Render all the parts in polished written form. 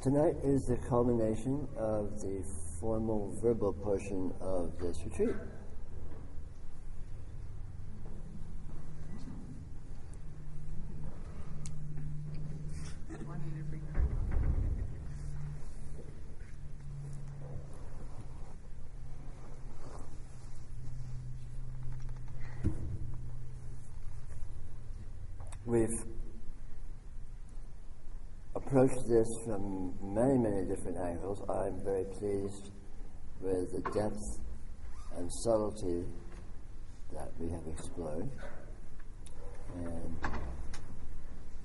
Tonight is the culmination of the formal verbal portion of this retreat. We've approached this from many, many different angles. I'm very pleased with the depth and subtlety that we have explored. And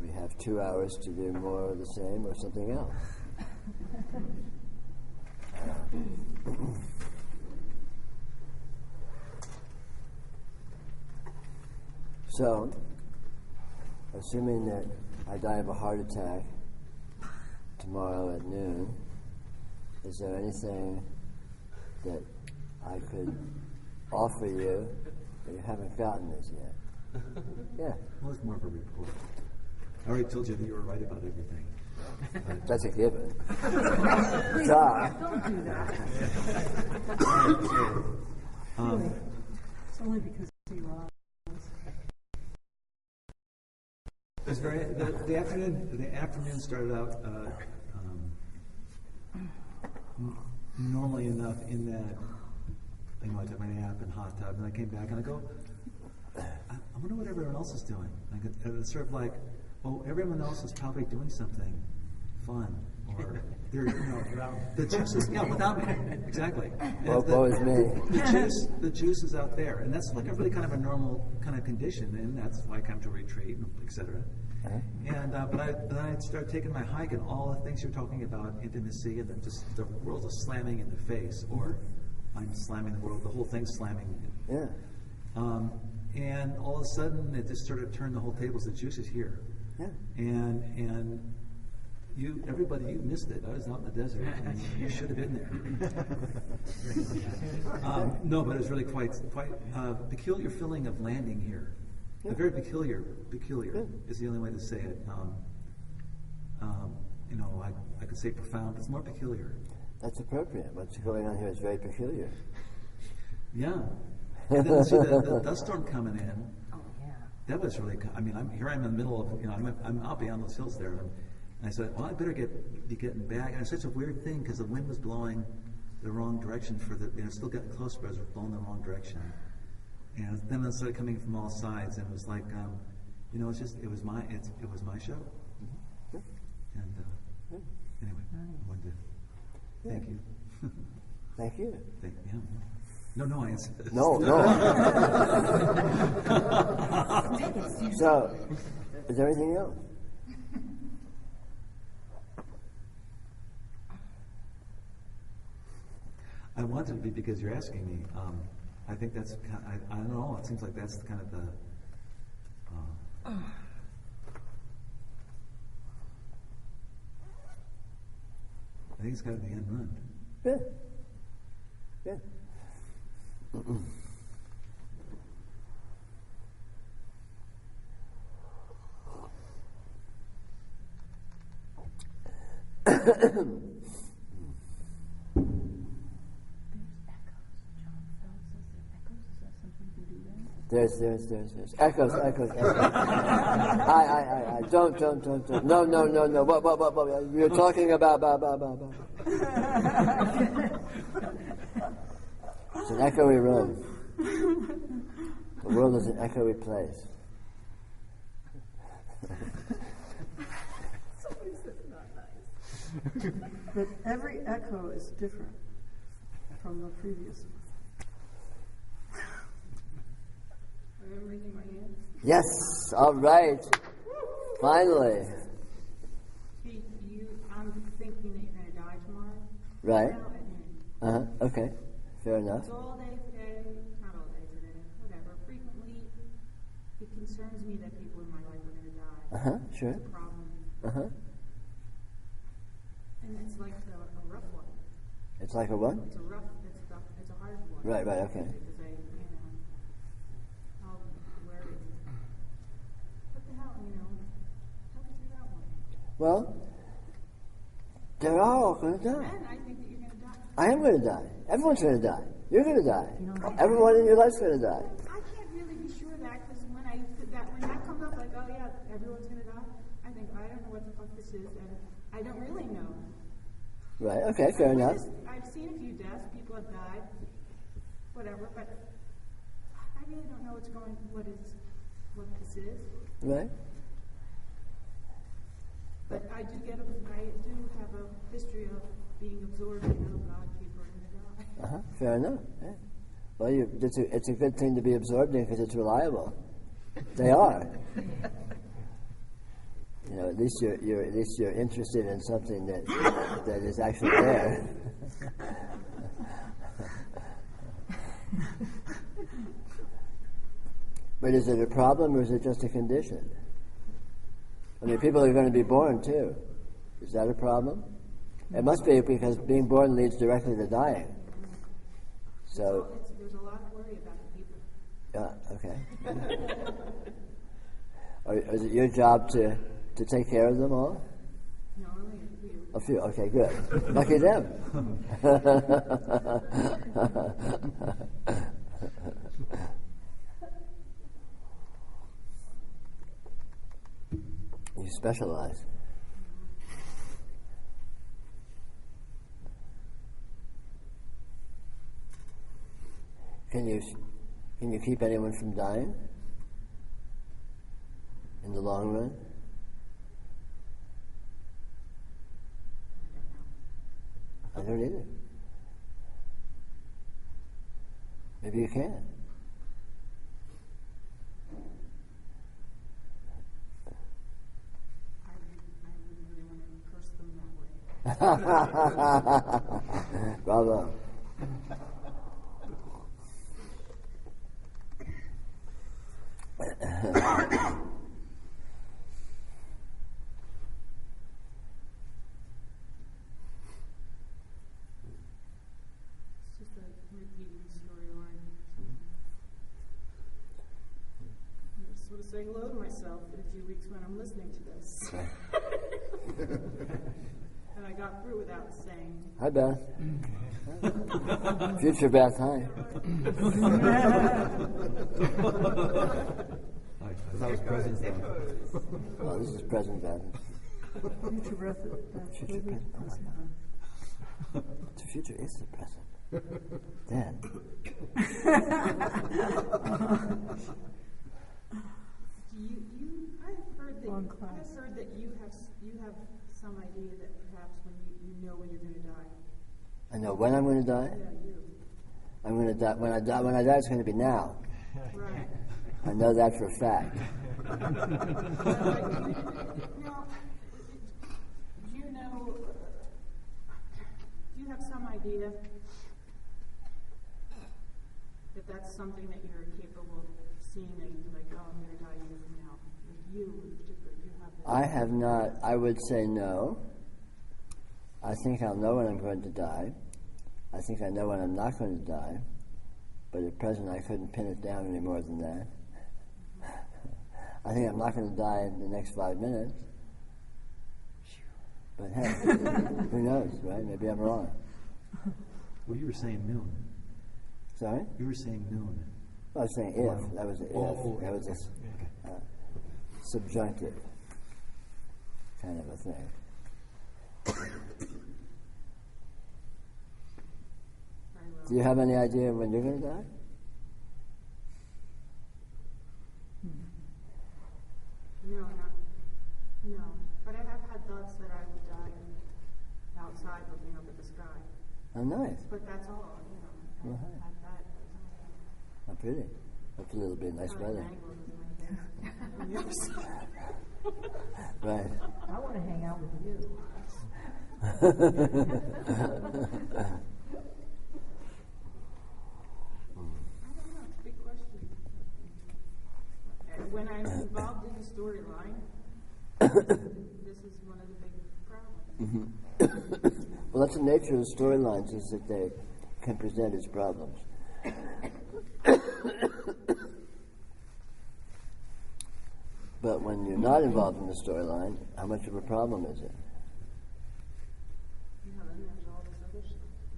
we have 2 hours to do more of the same or something else. So, assuming that I die of a heart attack tomorrow at noon, is there anything that I could offer you that you haven't gotten this yet? Yeah. Well, it's more of a report. I already told you that you were right about everything. That's a given. Please, don't do that. It's only because you are. It's very the afternoon started out normally enough in that I took my nap and hot tub, and I came back and I go, I wonder what everyone else is doing. And it's sort of like, oh, everyone else is probably doing something fun, or they're the juice is without me, exactly. What was me? The juice is out there, and that's like a really kind of a normal kind of condition, and that's why I come to a retreat, etc. And but then I started taking my hike, and all the things you're talking about, intimacy, and the world is slamming in the face, or I'm slamming the world, the whole thing's slamming. Yeah. And all of a sudden, it just sort of turned the whole tables. The juice is here. Yeah. And everybody, you missed it. I was out in the desert, and you should have been there. No, but it was really quite peculiar feeling of landing here. Yeah. A very peculiar is the only way to say it. I could say profound, but it's more peculiar. That's appropriate. What's going on here is very peculiar. Yeah. And then see the dust storm coming in. Oh, yeah. That was really. I'm here. I'm in the middle of. I'm out beyond those hills there, and I said, well, I better be getting back. And it's such a weird thing because the wind was blowing the wrong direction for the. Still getting close, but it was blowing the wrong direction. And then it started coming from all sides, and it was like, it's just it was my show. Mm-hmm. And anyway, I wanted to thank you. Thank you. No, I answered. No. So, is there anything else? I wanted to be because you're asking me. I think that's. I don't know. It seems like that's kind of the. I think it's kind of the end run. Good. There's echoes. I don't. No. What? You're talking about. It's an echoey room. The world is an echoey place. But every echo is different from the previous one. I'm raising my hand. Yes. All right. Finally. Hey, I'm thinking that you're going to die tomorrow. Right. Okay. Fair enough. So all day today, not all day today, whatever. Frequently, it concerns me that people in my life are going to die. Sure. It's a problem. And it's like a rough one. It's like a what? It's a hard one. Right. Okay. Because I'll worry. What the hell, help me through that one. Well, They're all going to die. And I think that you're going to die. I am going to die. Everyone's going to die. You're going to die. Everyone in your life's going to die. I can't really be sure of that because when that comes up, like, oh yeah, everyone's going to die, I think, I don't know what the fuck this is, and I don't really know. Right, okay, fair enough. I've seen a few deaths, people have died, whatever, but I really don't know what this is. Right? But I do have a history of being absorbed in, oh God, people are going to die. Fair enough. Yeah. Well, it's a good thing to be absorbed in because it's reliable. They are. You know, at least you're interested in something that is actually there. But is it a problem or is it just a condition? I mean, people are going to be born too. Is that a problem? It must be because being born leads directly to dying. So. There's a lot of worry about the people. Yeah. Okay. Is it your job to take care of them all? No, only a few. A few. Okay, good. Lucky them. You specialize. Can you keep anyone from dying in the long run? I don't either. Maybe you can. I wouldn't really want to curse them that way. Bravo. It's just a repeating storyline. I'm just sort of saying hello to myself in a few weeks when I'm listening to this. And I got through without saying. Hi, Beth. Future Beth, hi. That was present then. Oh, this is present Beth. Future breath. Future present. Oh my God. The future is the present. Then. I've heard that you have some idea that perhaps when you know when you're going to die. I know when I'm going to die. Yeah, you. I'm going to die. When I die, it's going to be now. Right. I know that for a fact. Now, do you have some idea if that's something that you're capable of seeing, that you're like, oh, I'm going to die a year from now? You in particular, do you have that? I have not. I would say no. I think I'll know when I'm going to die. I think I know when I'm not going to die. But at present, I couldn't pin it down any more than that. I think I'm not going to die in the next 5 minutes. But hey, who knows, right? Maybe I'm wrong. Well, you were saying noon. Sorry? You were saying noon. I was saying if. That was an if. Oh, That was a subjunctive kind of a thing. Very well. Do you have any idea when you're going to die? No. But I have had thoughts that I would die outside looking up at the sky. Oh, nice. But that's all, Well, hey. I've had that. How pretty. Hopefully it'll be nice weather. On the other side. Right. I want to hang out with you. I don't know, it's a big question. When I'm involved in the storyline, this is one of the big problems. Well, that's the nature of storylines, is that they can present as problems. But when you're not involved in the storyline, how much of a problem is it?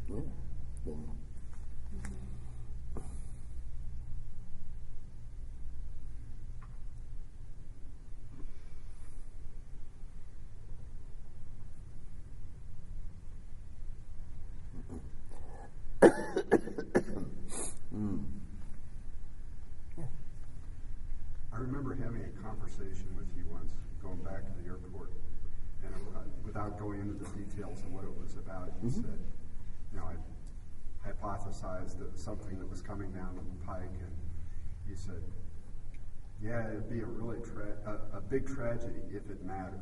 Yeah. Then I remember having a conversation with you once, going back to the airport, and without going into the details of what it was about, you said, you know, I hypothesized that something that was coming down the pike, and you said, yeah, it'd be a big tragedy if it mattered.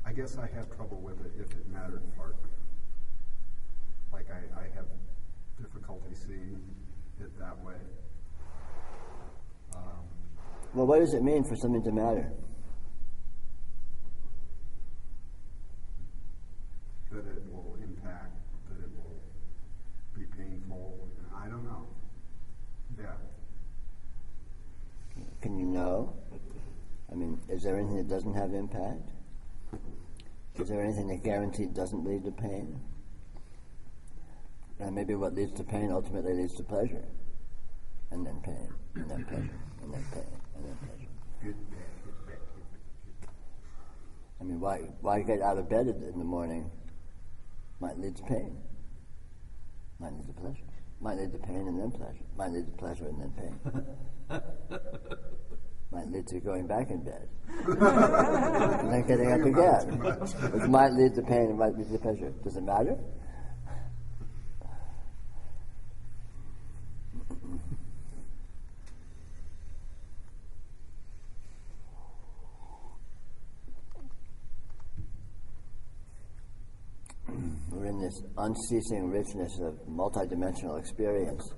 I guess I have trouble with it if it mattered part. Like I have difficulty seeing it that way. well, what does it mean for something to matter? That it will impact, that it will be painful. I don't know. Yeah. Can you know? I mean, is there anything that doesn't have impact? Is there anything that guaranteed doesn't lead to pain? And maybe what leads to pain ultimately leads to pleasure. And then pain, and then pleasure, and then pain, and then pleasure. Good, bad. I mean, why get out of bed in the morning? Might lead to pain. Might lead to pleasure. Might lead to pain and then pleasure. Might lead to pleasure and then pain. Might lead to going back in bed. And then getting up again. Which might lead to pain and might lead to pleasure. Does it matter? We're in this unceasing richness of multidimensional experience.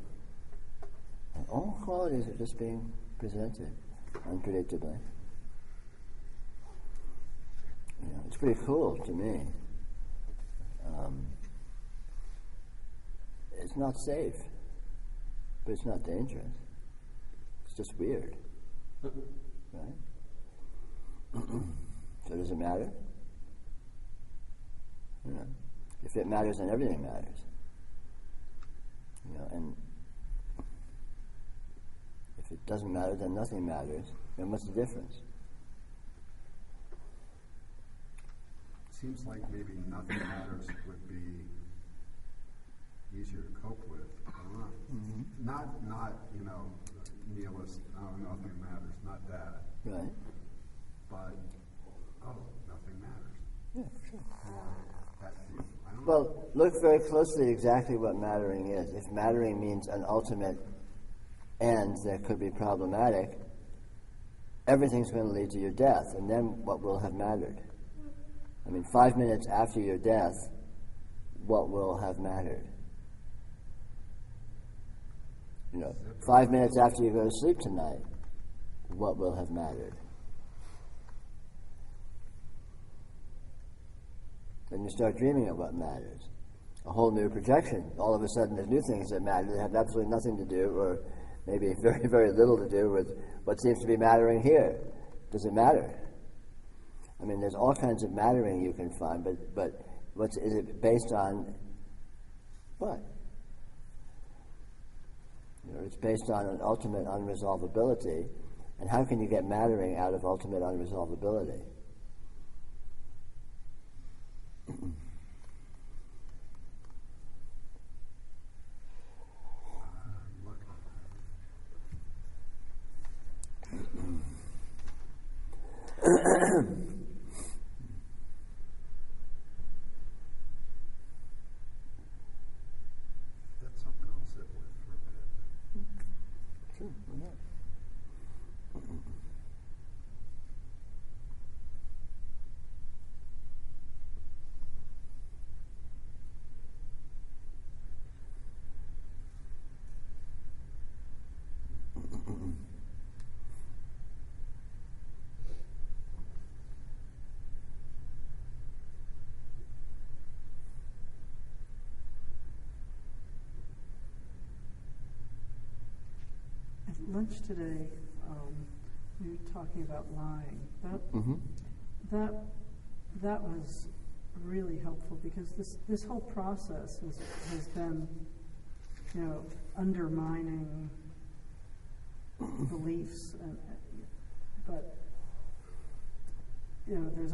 And all qualities are just being presented unpredictably. You know, it's pretty cool to me. It's not safe, but it's not dangerous. It's just weird. Right? So does it matter? You know, if it matters, then everything matters. You know, and if it doesn't matter, then nothing matters. Then what's the difference? Seems like maybe nothing matters would be easier to cope with. I don't know. Not you know, nihilist. Oh, nothing matters. Not that. Right? But nothing matters. Yeah, for sure. That feeling. I don't know. Well, look very closely at exactly what mattering is. If mattering means an ultimate end that could be problematic, everything's going to lead to your death, and then what will have mattered? I mean, 5 minutes after your death, what will have mattered? You know, 5 minutes after you go to sleep tonight, what will have mattered? Then you start dreaming of what matters. A whole new projection. All of a sudden there's new things that matter that have absolutely nothing to do, or maybe very, very little to do with what seems to be mattering here. Does it matter? I mean, there's all kinds of mattering you can find, but is it based on what? You know, it's based on an ultimate unresolvability, and how can you get mattering out of ultimate unresolvability? That's something I'll sit with for a bit. Sure, why not? lunch today, we were talking about lying. Mm-hmm. That was really helpful because this whole process has been, undermining beliefs, but there's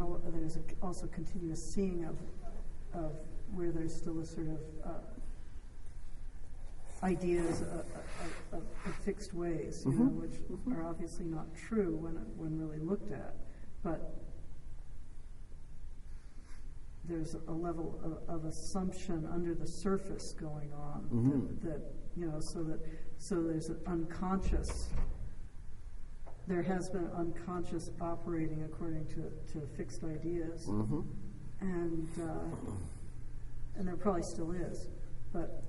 also continuous seeing of where there's still a sort of ideas of fixed ways, which are obviously not true when really looked at, but there's a level of assumption under the surface going on that so there's an unconscious. There has been unconscious operating according to fixed ideas, and there probably still is. But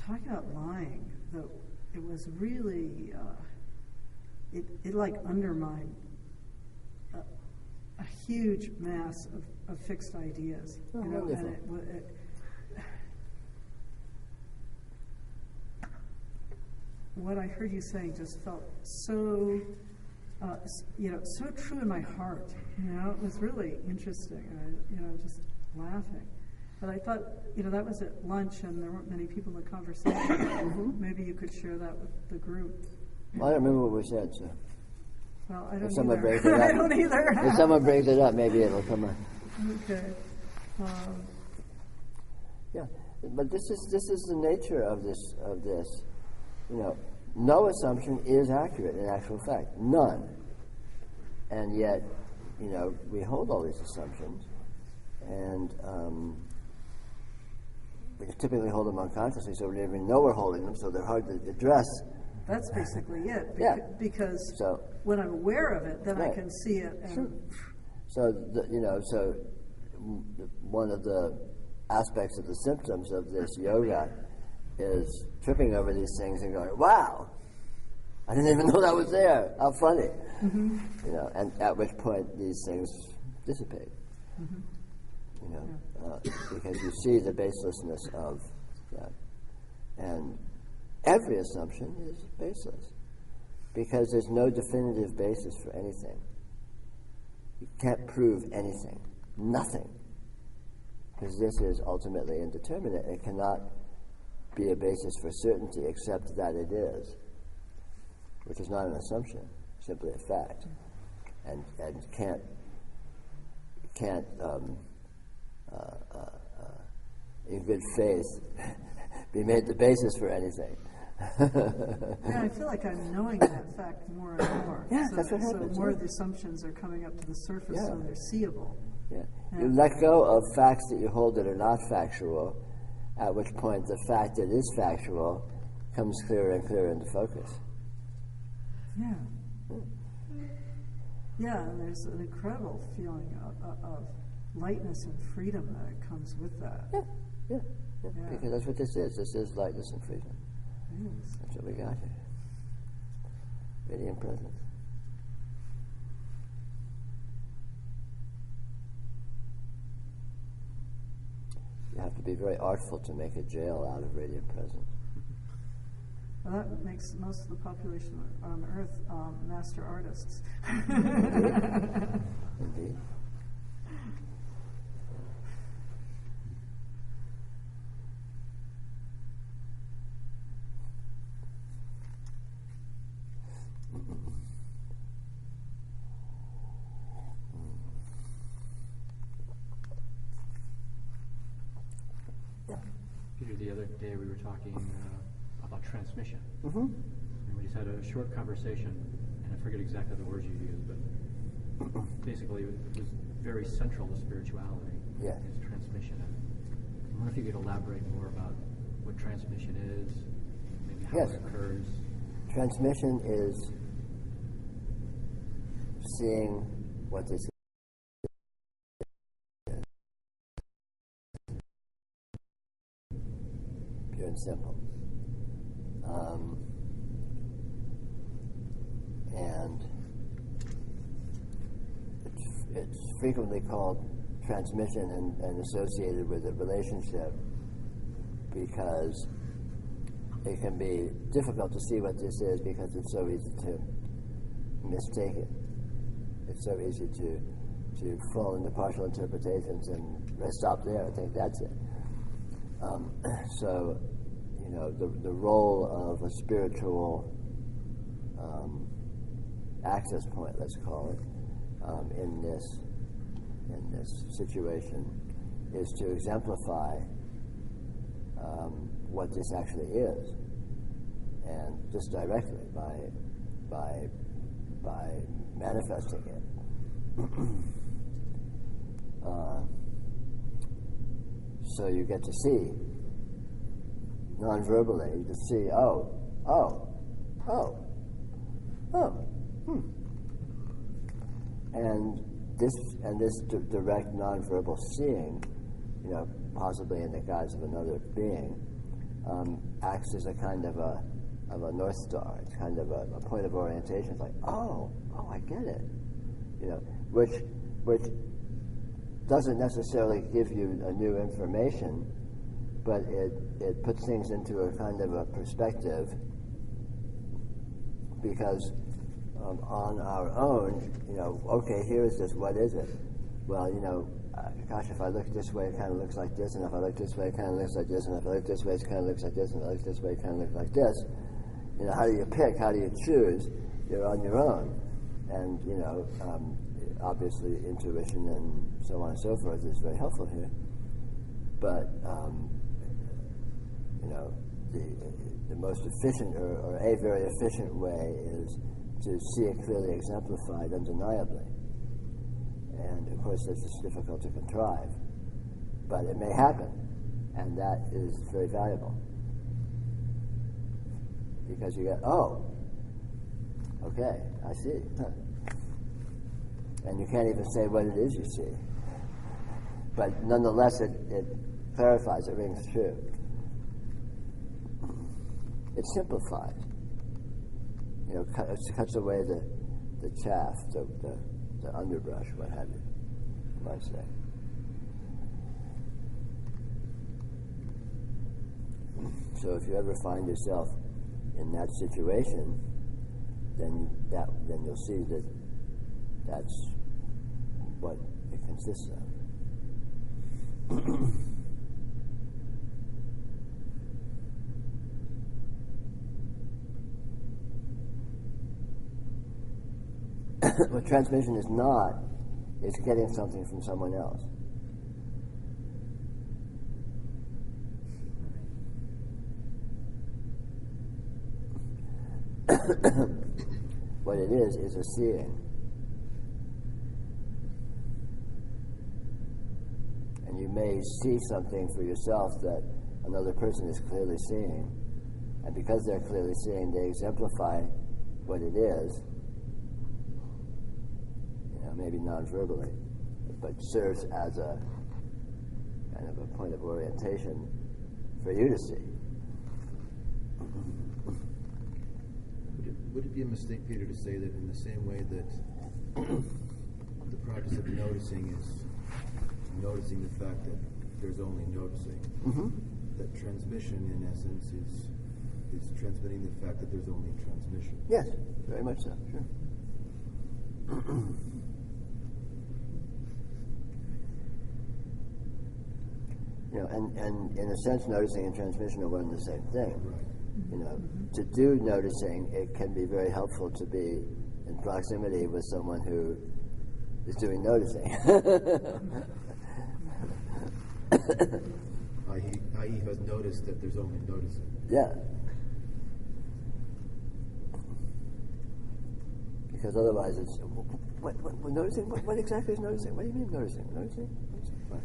talking about lying, though, it was really it like undermined a huge mass of fixed ideas. And what I heard you saying just felt so, so true in my heart. It was really interesting. Just laughing. But I thought, that was at lunch, and there weren't many people in the conversation. Maybe you could share that with the group. Well, I don't remember what we said, so. Well, I don't If someone either. brings it up, I don't either. If someone brings it up, maybe it'll come up. Okay. Yeah, but this is the nature of this. No assumption is accurate in actual fact. None. And yet, we hold all these assumptions, and we typically hold them unconsciously, so we don't even know we're holding them, so they're hard to address. That's basically it. Because So, when I'm aware of it, then I Right. can see it. And Sure. So, one of the aspects of the symptoms of this yoga is tripping over these things and going, wow, I didn't even know that was there. How funny. And at which point these things dissipate. Because you see the baselessness of that. And every assumption is baseless because there's no definitive basis for anything. You can't prove anything. Nothing. Because this is ultimately indeterminate. It cannot be a basis for certainty except that it is, which is not an assumption, simply a fact, and can't in good faith be made the basis for anything. I feel like I'm knowing that fact more and more. Yeah, that's what happens, So more yeah. of the assumptions are coming up to the surface, Yeah. so they're seeable. Yeah. You let go of facts that you hold that are not factual, at which point the fact that is factual comes clearer and clearer into focus. Yeah. Yeah, and there's an incredible feeling of lightness and freedom that comes with that. Yeah. Yeah. Because that's what this is. This is lightness and freedom. It is. That's what we got here. Radiant presence. You have to be very artful to make a jail out of radiant presence. Well, that makes most of the population on Earth master artists. Indeed. Peter, the other day we were talking about transmission. Mm-hmm. And we just had a short conversation, and I forget exactly the words you used, but basically it was very central to spirituality. Yes. Is transmission. And I wonder if you could elaborate more about what transmission is, maybe how Yes. it occurs. Transmission is seeing what this is. Pure and simple. And it's frequently called transmission and associated with a relationship because it can be difficult to see what this is because it's so easy to mistake it. It's so easy to fall into partial interpretations and stop there. I think that's it. So, the role of a spiritual access point, let's call it, in this situation, is to exemplify what this actually is, and just directly by manifesting it. So you get to see non-verbally. You just see, and this direct non-verbal seeing, possibly in the guise of another being, acts as a kind of a North Star. It's kind of a point of orientation. It's like, I get it. Which doesn't necessarily give you a new information, but it puts things into a kind of a perspective, because on our own, okay, here is this, what is it? Well, gosh, if I look this way, it kind of looks like this, and if I look this way, it kind of looks like this, and if I look this way, it kind of looks like this, and if I look this way, it kind of looks like this. How do you pick? How do you choose? You're on your own. And, obviously intuition and so on and so forth is very helpful here. But, the most efficient, or a very efficient way, is to see it clearly exemplified undeniably. And, of course, this is difficult to contrive. But it may happen, and that is very valuable. Because you get, okay, I see. And you can't even say what it is you see. But nonetheless, it clarifies, it rings true. It simplifies. It cuts away the chaff, the underbrush, what have you might say. So if you ever find yourself in that situation, then you'll see that that's what it consists of. What transmission is not is getting something from someone else. What it is a seeing. And you may see something for yourself that another person is clearly seeing. And because they're clearly seeing, they exemplify what it is, maybe non-verbally, but serves as a kind of a point of orientation for you to see. Would it be a mistake, Peter, to say that in the same way that the practice of noticing is noticing the fact that there's only noticing, that transmission, in essence, is transmitting the fact that there's only transmission? Yes, very much so, sure. And in a sense, noticing and transmission are one and the same thing. Right. To do noticing, it can be very helpful to be in proximity with someone who is doing noticing. i.e. has noticed that there's only noticing. Yeah. Because otherwise it's, what noticing? What exactly is noticing? What do you mean noticing? Noticing? What?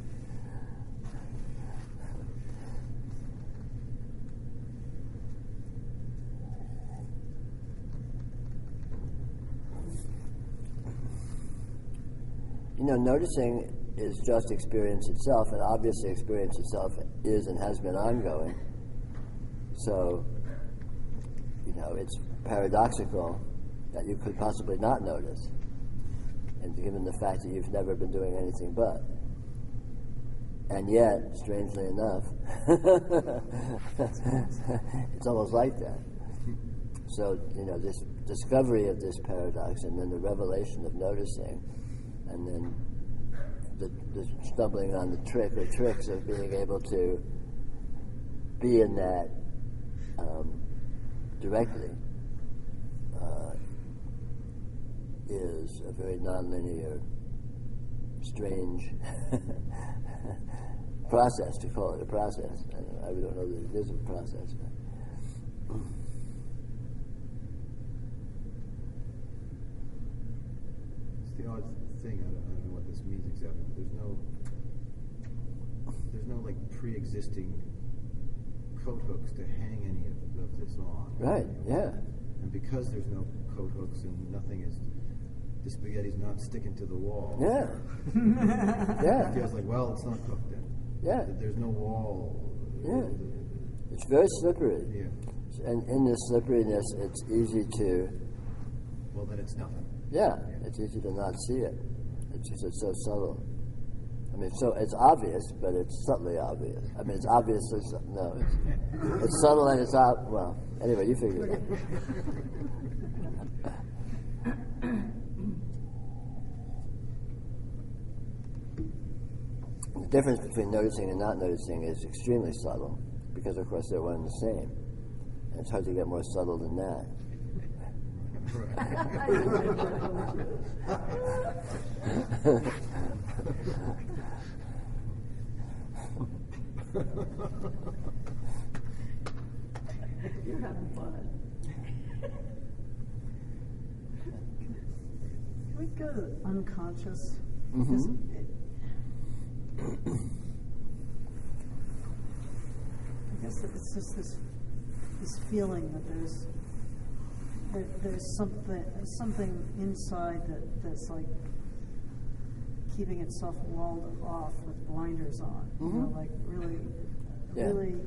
Noticing is just experience itself, and obviously experience itself is and has been ongoing. So, it's paradoxical that you could possibly not notice, and given the fact that you've never been doing anything but. And yet, strangely enough, it's almost like that. So, this discovery of this paradox, and then the revelation of noticing, and then the stumbling on the trick or tricks of being able to be in that directly, is a very nonlinear, strange process, to call it a process. I don't know that it is a process. It's the odd thing. I don't know what this means exactly. There's no like pre-existing coat hooks to hang any of this on. Right. Yeah. And because there's no coat hooks and nothing is, the spaghetti's not sticking to the wall. Yeah. It Yeah. feels like, well, it's not cooked then. Yeah. There's no wall. Yeah. It's very slippery. Yeah. And in this slipperiness, it's easy to, Well, then it's nothing. yeah, it's easy to not see it. It's just it's so subtle. I mean, so it's obvious, but it's subtly obvious. I mean, it's obviously, no, it's subtle and it's well, anyway, you figure it out. The difference between noticing and not noticing is extremely subtle, because of course they're one and the same. And it's hard to get more subtle than that. You're having fun. Can we go to unconscious? Mhm. Because I guess that it's just this feeling that there's something inside that's like keeping itself walled off with blinders on. Like really, Yeah. really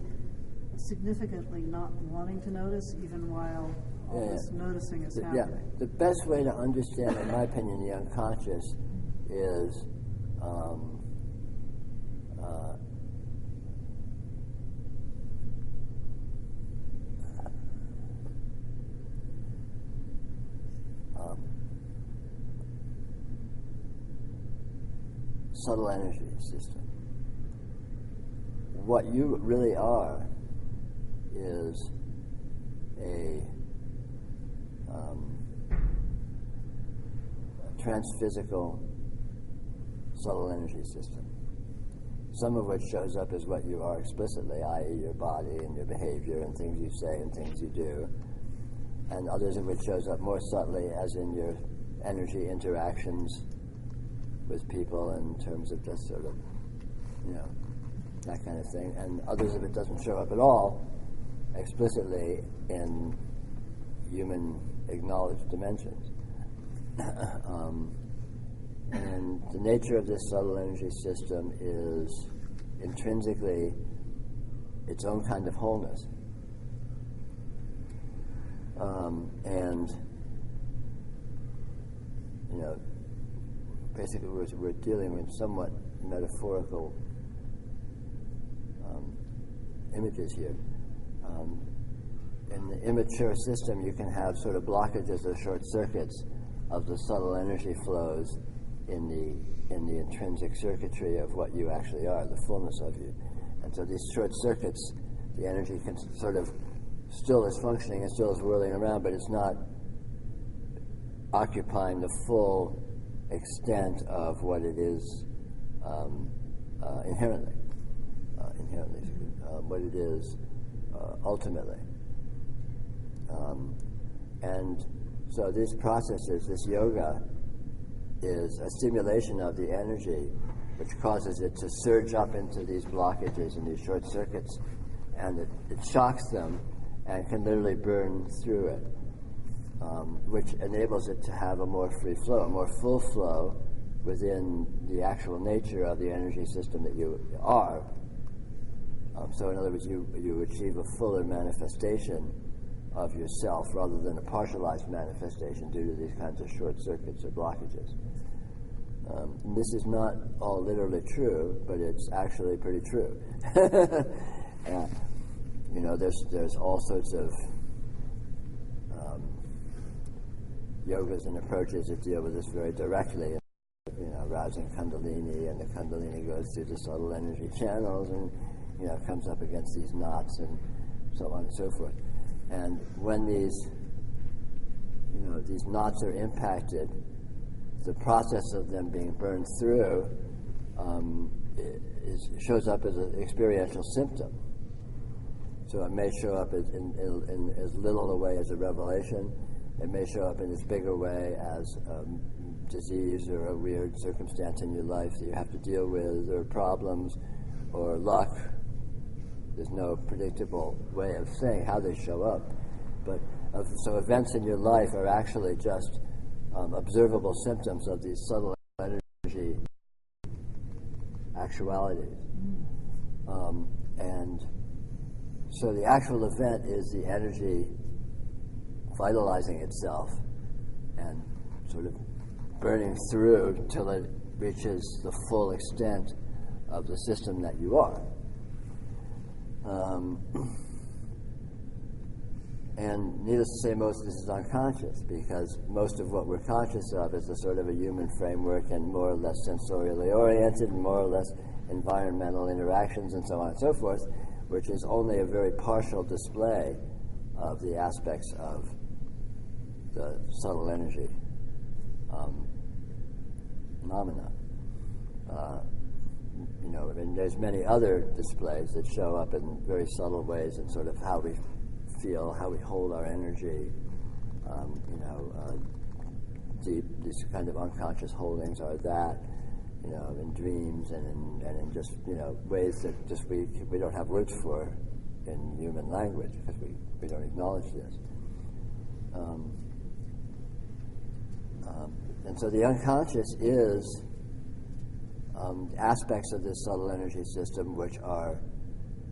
significantly not wanting to notice, even while all Yeah, this yeah. noticing is Yeah, happening. the best way to understand, in my opinion, the unconscious is subtle energy system. What you really are is a transphysical subtle energy system, some of which shows up as what you are explicitly, i.e. your body and your behavior and things you say and things you do, and others of which shows up more subtly as in your energy interactions with people in terms of just sort of, that kind of thing, and others of it doesn't show up at all explicitly in human acknowledged dimensions. And the nature of this subtle energy system is intrinsically its own kind of wholeness. And basically we're dealing with somewhat metaphorical images here. In the immature system, you can have sort of blockages or short circuits of the subtle energy flows in the intrinsic circuitry of what you actually are, the fullness of you. And so these short circuits, the energy can sort of still is functioning and still is whirling around, but it's not occupying the full extent of what it is inherently, what it is ultimately. And so these processes, this yoga, is a stimulation of the energy which causes it to surge up into these blockages and these short circuits, and it shocks them and can literally burn through it, which enables it to have a more free flow, a more full flow within the actual nature of the energy system that you are. So in other words, you achieve a fuller manifestation of yourself rather than a partialized manifestation due to these kinds of short circuits or blockages. This is not all literally true, but it's actually pretty true. You know, there's all sorts of yogas and approaches that deal with this very directly. You know, arousing Kundalini, and the Kundalini goes through the subtle energy channels, and you know, comes up against these knots, and so on and so forth. And when these knots are impacted, the process of them being burned through shows up as an experiential symptom. So it may show up in as little a way as a revelation. It may show up in as big a way as disease or a weird circumstance in your life that you have to deal with, or problems, or luck. There's no predictable way of saying how they show up. But so events in your life are actually just observable symptoms of these subtle energy actualities. And so the actual event is the energy vitalizing itself and sort of burning through till it reaches the full extent of the system that you are. And needless to say, most of this is unconscious, because most of what we're conscious of is a sort of a human framework and more or less sensorially oriented, and more or less environmental interactions and so on and so forth, which is only a very partial display of the aspects of the subtle energy phenomena. You know, I mean, there's many other displays that show up in very subtle ways in sort of how we feel, how we hold our energy. These kind of unconscious holdings are that, you know, in dreams and in just, you know, ways that just we don't have words for in human language, because we don't acknowledge this. And so the unconscious is aspects of this subtle energy system which are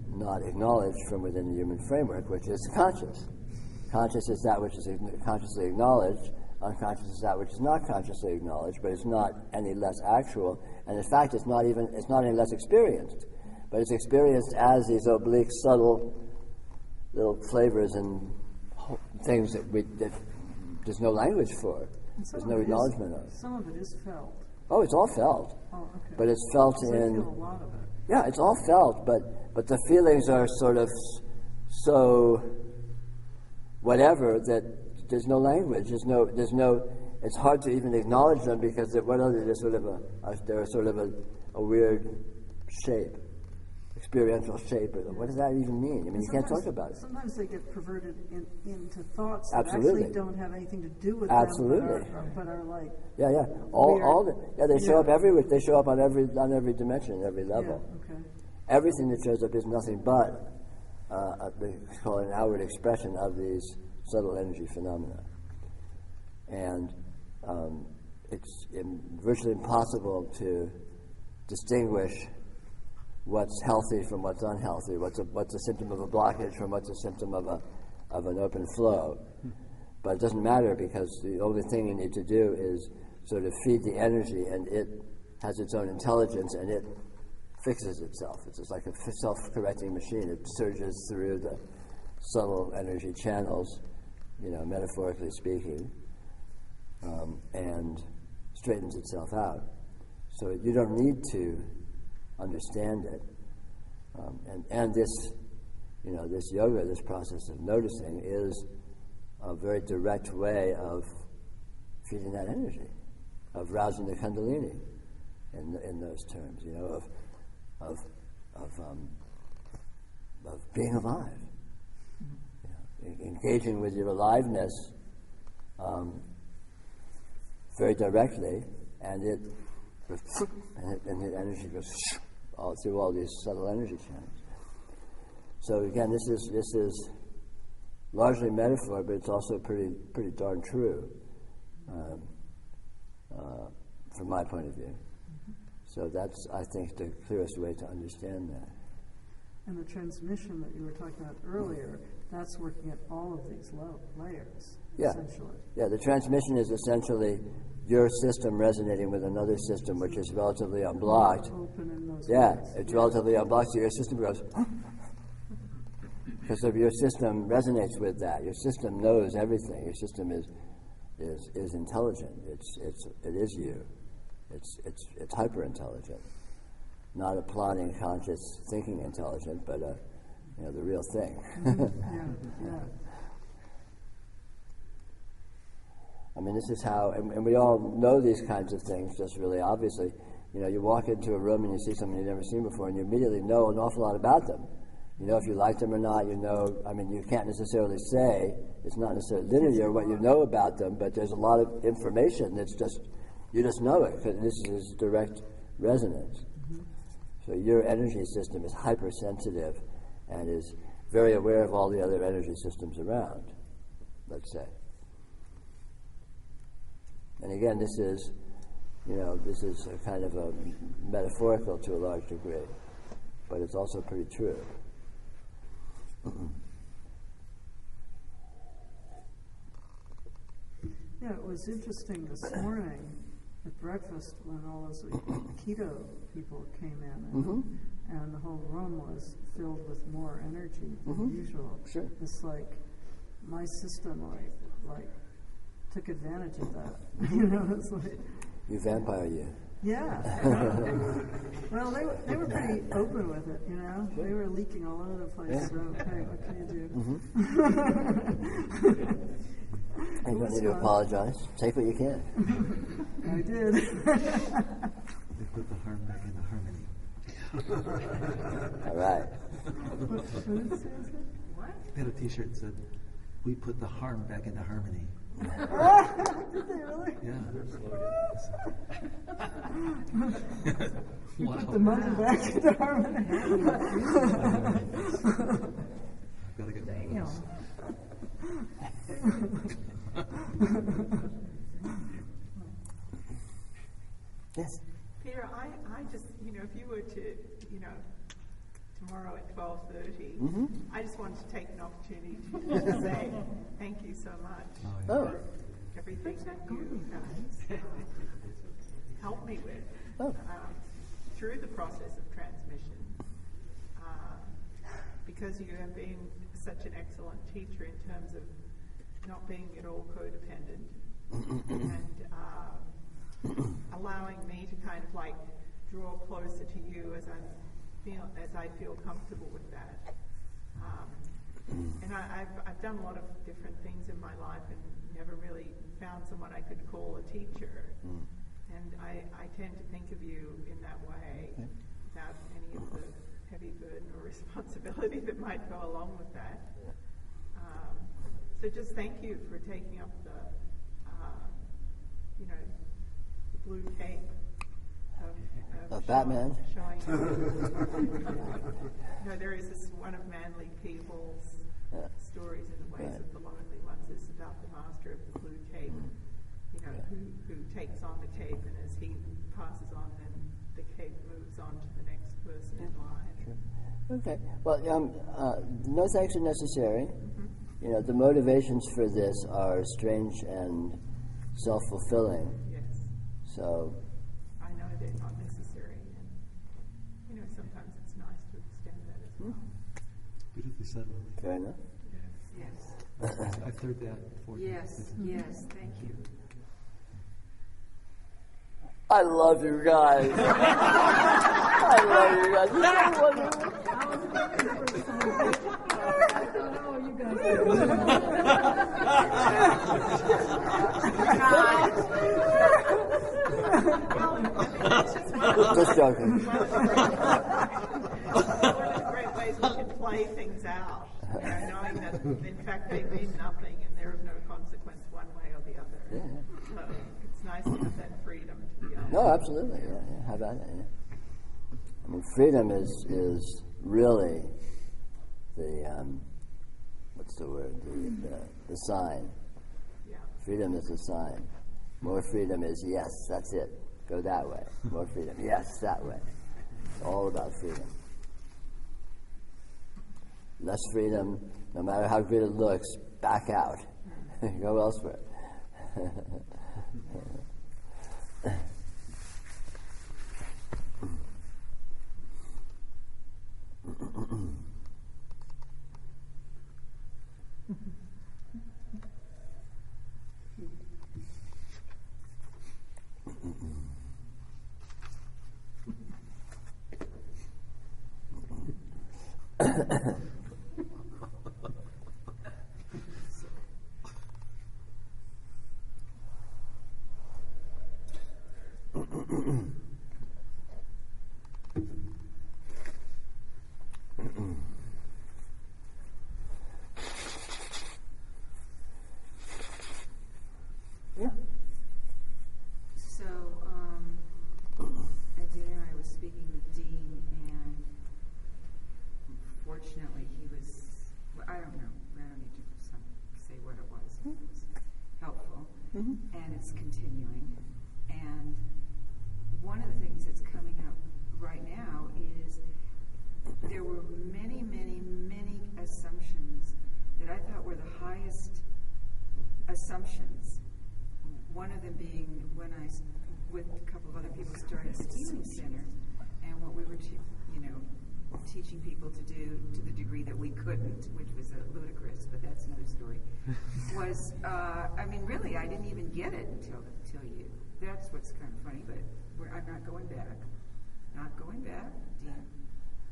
not acknowledged from within the human framework, which is conscious. Conscious is that which is consciously acknowledged. Unconscious is that which is not consciously acknowledged, but it's not any less actual. And in fact, it's not any less experienced. But it's experienced as these oblique, subtle little flavors and things that there's no language for. There's no acknowledgement of. Some of it is felt. Oh, it's all felt. Oh, okay. But it's felt So I feel a lot of it. Yeah, it's all felt, but the feelings are sort of so whatever that there's no language. There's no. It's hard to even acknowledge them, because they're sort of a weird shape, experiential shape. What does that even mean? I mean, you can't talk about it. Sometimes they get perverted into thoughts that Absolutely. actually don't have anything to do with Absolutely. them, but are like Yeah. They show up everywhere. They show up on every dimension, every level. Yeah, okay. Everything that shows up is nothing but they call it an outward expression of these subtle energy phenomena. And it's virtually impossible to distinguish what's healthy from what's unhealthy, what's a symptom of a blockage from what's a symptom of an open flow. But it doesn't matter, because the only thing you need to do is sort of feed the energy, and it has its own intelligence, and it fixes itself. It's just like a self-correcting machine. It surges through the subtle energy channels, you know, metaphorically speaking, and straightens itself out. So you don't need to understand it. And this, you know, this yoga, this process of noticing, is a very direct way of feeding that energy, of rousing the Kundalini in those terms, you know, of being alive, you know, engaging with your aliveness very directly, and it goes, and the energy goes all through all these subtle energy channels. So again, this is largely metaphor, but it's also pretty darn true from my point of view. So that's, I think, the clearest way to understand that. And the transmission that you were talking about earlier, that's working at all of these layers, Yeah. essentially. Yeah, the transmission is essentially your system resonating with another system which is relatively unblocked. Open in those Yeah, ways. it's relatively unblocked, so your system goes, because of your system resonates with that. Your system knows everything. Your system is intelligent. It is you. It's hyper intelligent, not a plotting, conscious, thinking intelligent, but the real thing. Yeah. I mean, this is how, and we all know these kinds of things just really obviously. You walk into a room and you see someone you've never seen before, and you immediately know an awful lot about them. You know if you like them or not. You can't necessarily say, it's not necessarily linear what you know about them, but there's a lot of information that's you just know it, because this is direct resonance. Mm-hmm. So your energy system is hypersensitive and is very aware of all the other energy systems around, let's say. And again, this is a kind of a metaphorical to a large degree, but it's also pretty true. Yeah, it was interesting this morning at breakfast when all those keto people came in, and the whole room was filled with more energy than usual. Sure. It's like my system like took advantage of that. It's like, You vampire you. yeah. Well, they were pretty open with it, They were leaking all over the place. Yeah. So, hey, what can you do? You don't need to apologize. Take what you can. I did. They put the harm back into harmony. All right. What did it say? They had a T-shirt that said, "We put the harm back into harmony." Did they really? Yeah. You put the money back into harmony. I've got to get one of those. Yes. Peter, I just, if you were to, tomorrow at 12:30, I just wanted to take an opportunity to say thank you so much for everything that you guys helped me with through the process of transmission. Because you have been such an excellent teacher in terms of not being at all codependent and allowing me to kind of like draw closer to you as I feel comfortable with that. And I've done a lot of different things in my life and never really found someone I could call a teacher. And I tend to think of you in that way without any of the heavy burden or responsibility that might go along with that. So just thank you for taking up the blue cape Of Batman? Showing. There is this one of Manly People's stories in the Ways of the Lonely Ones is about the master of the blue cape, who takes on the cape, and as he passes on, then the cape moves on to the next person in line. Sure. Okay. Well, no thanks are necessary. The motivations for this are strange and self-fulfilling. Yes. So. I know they're not necessary, and sometimes it's nice to extend that as well. Beautifully said, Lily. Fair enough. Yes. I've heard that before. Yes. Thank you. I love you guys. I love you guys. Isn't that wonderful? Just joking. One of the great ways we can play things out, knowing that in fact they mean nothing and there is no consequence one way or the other. Yeah. So it's nice to have that freedom to be honest. No, absolutely. Yeah. How about it? Yeah. I mean, freedom is really the what's the word? The sign. Yeah. Freedom is the sign. More freedom is yes. That's it. Go that way. More freedom. Yes, that way. It's all about freedom. less freedom, no matter how good it looks, back out. Go elsewhere. Yeah. So, at dinner I was speaking with Dean, and fortunately he was, well, I don't know, I don't need to say what it was. It was helpful, and it's continuing. And one of the things that's coming up right now is there were many, many, many assumptions that I thought were the highest assumptions. One of them being when I, with a couple of other people, started a Healing Center, and what we were, teaching people to do to the degree that we couldn't, which was ludicrous, but that's another story, was, really, I didn't even get it until you. That's what's kind of funny, but I'm not going back. Not going back, Dean.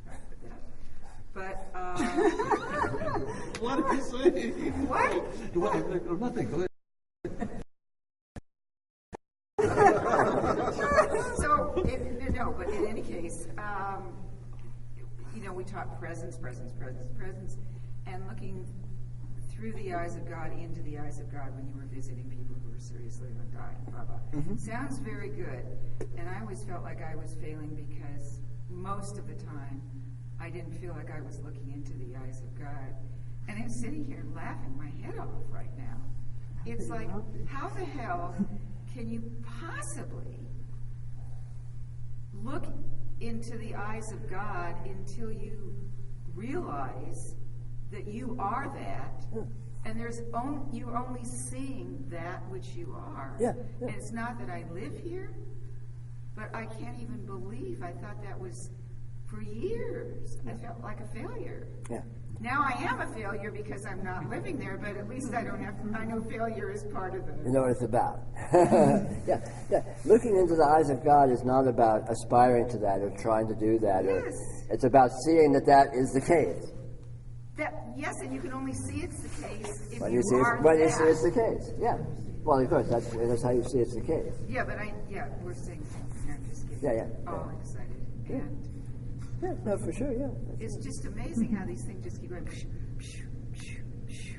Not with that. But, What did you say? What? Nothing. Go ahead. But in any case, we taught presence, and looking through the eyes of God into the eyes of God when you were visiting people who were seriously dying, blah, blah. Sounds very good. And I always felt like I was failing because most of the time I didn't feel like I was looking into the eyes of God. And I'm sitting here laughing my head off right now. It's like, how the hell can you possibly look into the eyes of God until you realize that you are that, and you're only seeing that which you are. Yeah. And it's not that I live here, but I can't even believe I thought that was for years. I felt like a failure. Yeah. Now I am a failure because I'm not living there, but at least I know failure is part of it. You know what it's about. Yeah. Looking into the eyes of God is not about aspiring to that or trying to do that. Yes. It's about seeing that is the case. Yes, and you can only see it's the case if When you you see are it's the that. case. Yeah. Well, of course, that's how you see it's the case. Yeah, but we're saying something. I'm just getting Yeah. all excited. Yeah. And Yeah, no, for sure, yeah. it's just amazing how these things just keep going. Psh, psh, psh, psh.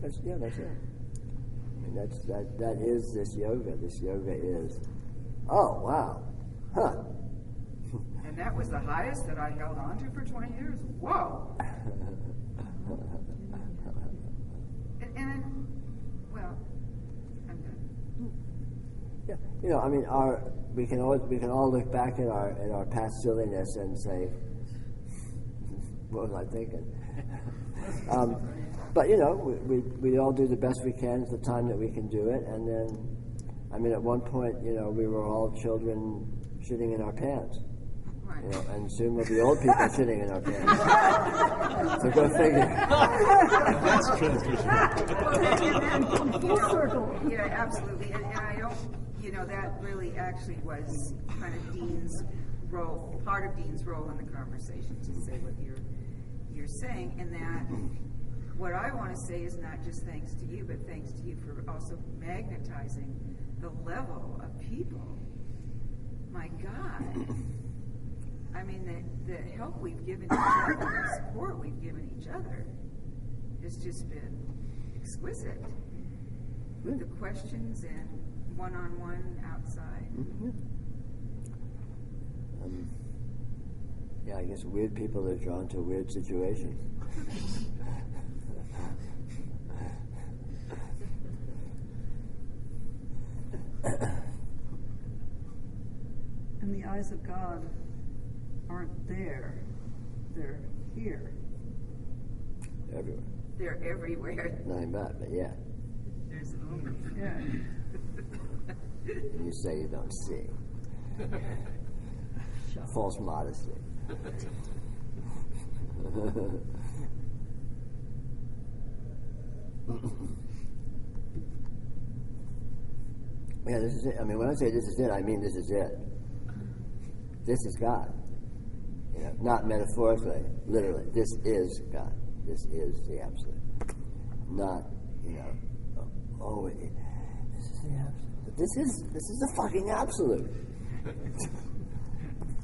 That's it. I mean, that is this yoga. This yoga is, oh, wow. Huh. And that was the highest that I held on to for 20 years. Whoa! and well, I'm done. Yeah, we can all look back at our past silliness and say, what was I thinking? But we all do the best we can at the time that we can do it, and then, at one point, we were all children shitting in our pants. Right. And soon we'll be old people shitting in our pants. So go figure. That's transition. Full circle. Yeah, absolutely. And I don't, that really actually was kind of Dean's role, part of Dean's role in the conversation to say what you're saying, and that what I want to say is not just thanks to you, but thanks to you for also magnetizing the level of people. My God. I mean, the help we've given each other, the support we've given each other has just been exquisite. With the questions and one-on-one outside. Yeah, I guess weird people are drawn to weird situations. And the eyes of God aren't there, they're here. everywhere. They're everywhere. Nothing but yeah. There's only. Yeah. And you say you don't see. False modesty. Yeah, this is it. I mean, when I say this is it, I mean this is it. This is God. You know, not metaphorically, literally. This is God. This is the absolute. Not, you know, this is the absolute. This is the fucking absolute.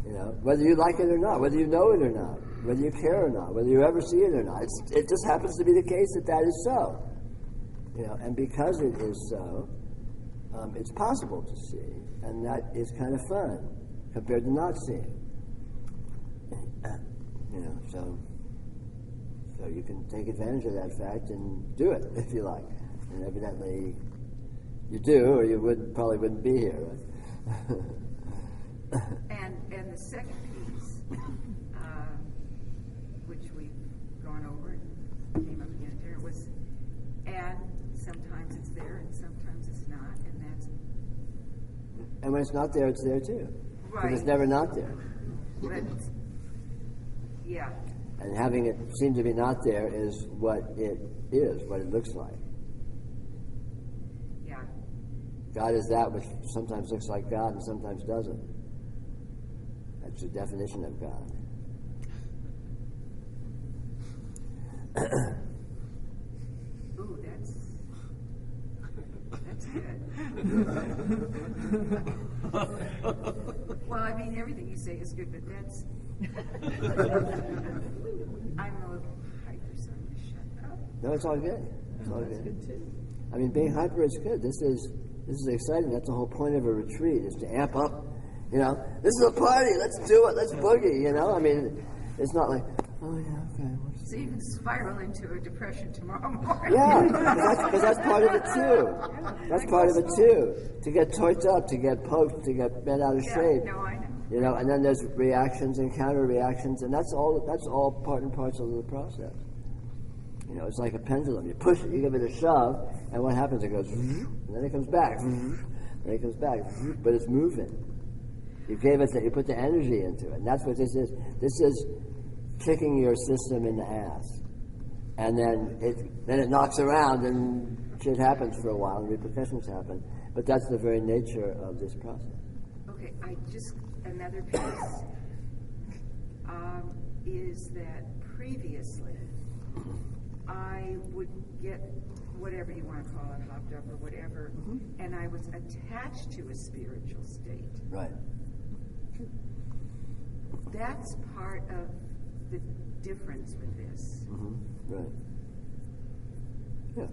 You know, whether you like it or not, whether you know it or not, whether you care or not, whether you ever see it or not, it just happens to be the case that that is so. You know, and because it is so, it's possible to see, and that is kind of fun compared to not seeing. You know, so you can take advantage of that fact and do it if you like, and evidently you do, or you probably wouldn't be here, right? And the second piece, which we've gone over and came up again there, was, and sometimes it's there and sometimes it's not, and that's... And when it's not there, it's there too. Right. Because it's never not there. But, yeah. And having it seem to be not there is what it is, what it looks like. Yeah. God is that which sometimes looks like God and sometimes doesn't. That's the definition of God. Ooh, that's good. Well, I mean, everything you say is good, but that's... I'm a little hyper, so I'm going to shut up. No, it's all good. It's all That's good. good too. I mean, being hyper is good. This is exciting. That's the whole point of a retreat, is to amp up. You know, this is a party. Let's do it. Let's boogie. You know, I mean, it's not like, oh yeah, okay. So you can spiral into a depression tomorrow morning. Yeah, because that's part of it too. That's part of it too. To get torqued up, to get poked, to get bent out of shape. No, I know. You know, and then there's reactions and counter reactions, and that's all part and parcel of the process. You know, it's like a pendulum. You push it, you give it a shove, and what happens? It goes, and then it comes back, and it comes back, but it's moving. You put the energy into it, and that's what this is. This is kicking your system in the ass, and then it knocks around, and shit happens for a while, and repercussions happen. But that's the very nature of this process. Okay, another piece is that previously I would get whatever you want to call it, hopped up or whatever, and I was attached to a spiritual state. Right. That's part of the difference with this. Right. Yeah.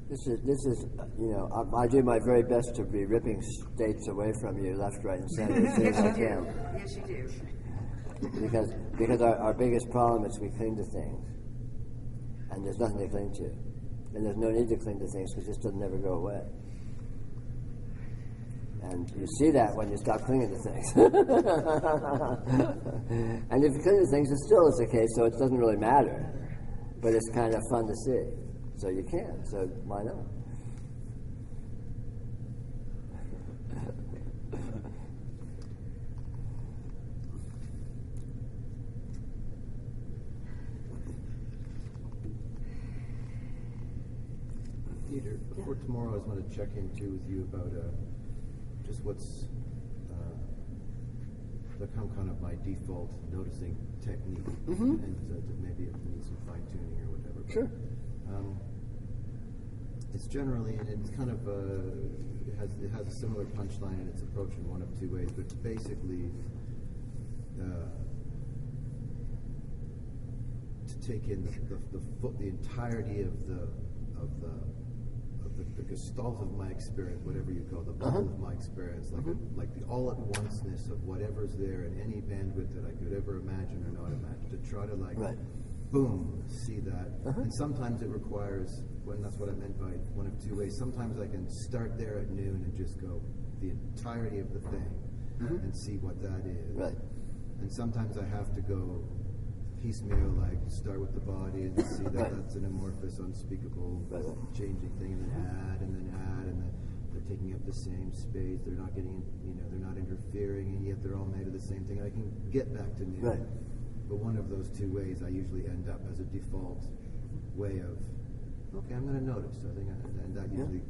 This is you know, I do my very best to be ripping states away from you left, right, and center as soon as I can. Yes, you do. Because our biggest problem is we cling to things, and there's nothing to cling to, and there's no need to cling to things because this doesn't ever go away. And you see that when you stop clinging to things. And if you cling to things, it still is the case, so it doesn't really matter. But it's kind of fun to see. So you can, so why not? Peter, before tomorrow, I just want to check in too with you about just what's become kind of my default noticing technique, and maybe it needs some fine tuning or whatever. But, Sure. It's generally, and it's kind of it has a similar punchline in its approach in one of two ways, but basically to take in the entirety of the gestalt of my experience, whatever you call the bubble of my experience, like the all-at-onceness of whatever's there in any bandwidth that I could ever imagine or not imagine, to try to boom, see that. And sometimes it requires, when that's what I meant by one of two ways, sometimes I can start there at noon and just go the entirety of the thing and see what that is. Right. And sometimes I have to go piecemeal, like start with the body and see that that's an amorphous, unspeakable, changing thing, and then add, and then they're taking up the same space. They're not getting, they're not interfering, and yet they're all made of the same thing. And I can get back to new. Right. But one of those two ways I usually end up as a default way of, okay, I'm going to notice. I think, and that usually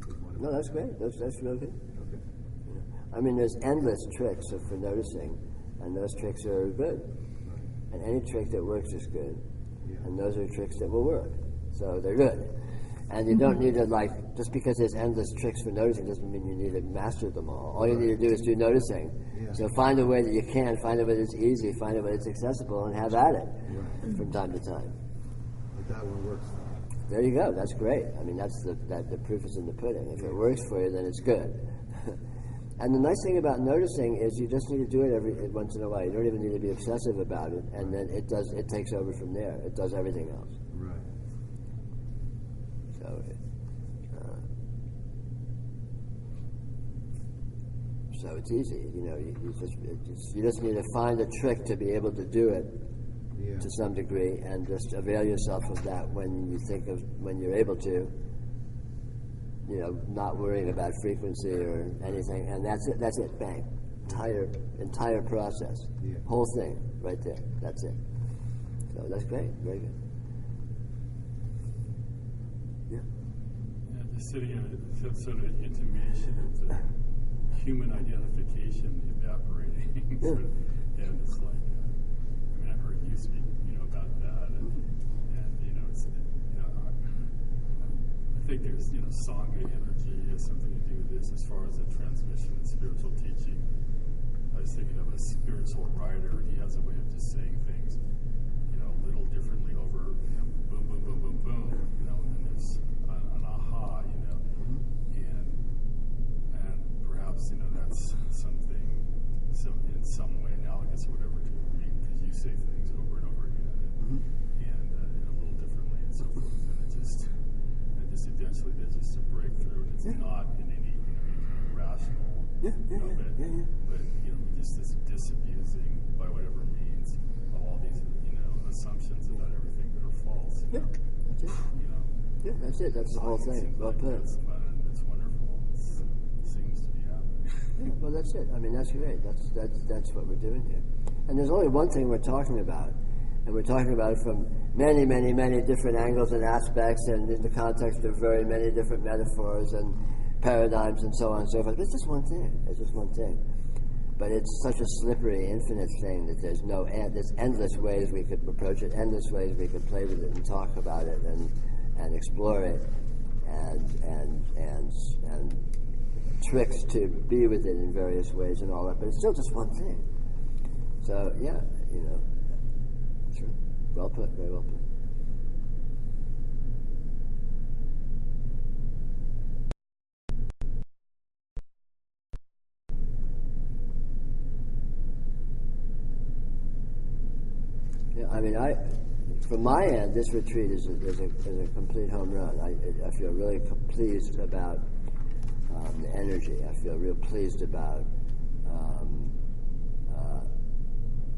is one of No, that's great. That's really good. Okay. I mean, there's endless tricks for noticing, and those tricks are good. And any trick that works is good. Yeah. And those are tricks that will work. So they're good. And you don't need to, just because there's endless tricks for noticing doesn't mean you need to master them all. All you need to do is do noticing. Yeah. So find a way that you can, find a way that's easy, find a way that's accessible, and have at it from time to time. But that one works. There you go. That's great. I mean, that's the proof is in the pudding. If it works for you, then it's good. And the nice thing about noticing is you just need to do it once in a while. You don't even need to be obsessive about it, and then it takes over from there. It does everything else. Right. So it's easy. You just need to find a trick to be able to do it to some degree, and just avail yourself of that when you're able to. Not worrying about frequency or anything, and that's it. That's it. Bang. Entire process. Yeah. Whole thing right there. That's it. So that's great. Very good. Yeah. Just sitting in a sort of intimation of the human identification evaporating. And it's like, I've heard you speak, about that, and it's, I think there's, Sangha energy has something to do with this as far as the transmission of spiritual teaching. I was thinking of a spiritual writer, and he has a way of just saying things, a little differently over, boom, boom, boom, boom, boom, and then there's an aha, and perhaps, that's something, in some way analogous or whatever to me, because you say things over and over again, and a little differently and so forth, and it just eventually there's just a breakthrough, and it's not in any rational, but just this disabusing by whatever means of all these assumptions about everything that are false. That's it. Yeah, that's it. That's the whole thing. Well put. It's fun. It's wonderful. It seems to be happening. Yeah, well, that's it. I mean, that's great. That's what we're doing here. And there's only one thing we're talking about, and we're talking about it from many, many, many different angles and aspects, and in the context of very many different metaphors and paradigms and so on and so forth. But it's just one thing. It's just one thing. But it's such a slippery, infinite thing that there's no end. There's endless ways we could approach it, endless ways we could play with it and talk about it and explore it, and tricks to be with it in various ways and all that. But it's still just one thing. So yeah, sure. Well put. Very well put. Yeah, I mean, from my end, this retreat is a complete home run. I feel really pleased about the energy. I feel real pleased about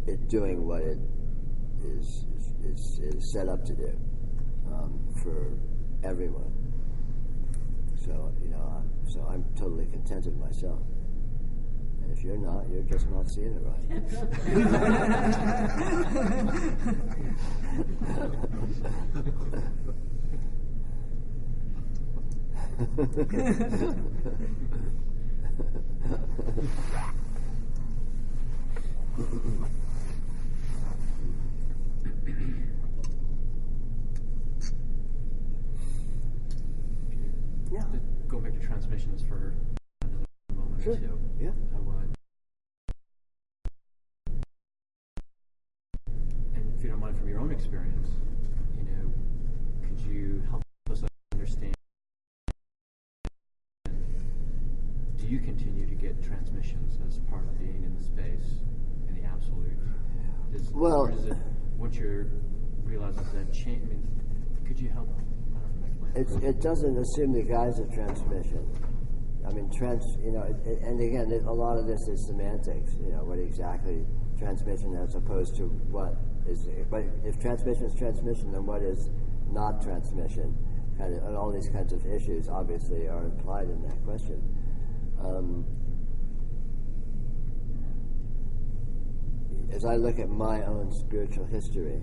it doing what it is set up to do for everyone. So so I'm totally contented myself. And if you're not, you're just not seeing it Yeah. Go back to transmissions for another moment Sure. or two. Yeah. And if you don't mind, from your own experience, could you help us understand? Do you continue to get transmissions as part of being in the space, in the absolute? Or does it, once you realize that change? I mean, could you help? It doesn't assume the guise of transmission. I mean, and again, a lot of this is semantics. What exactly transmission as opposed to what is. But if transmission is transmission, then what is not transmission? And all these kinds of issues obviously are implied in that question. As I look at my own spiritual history,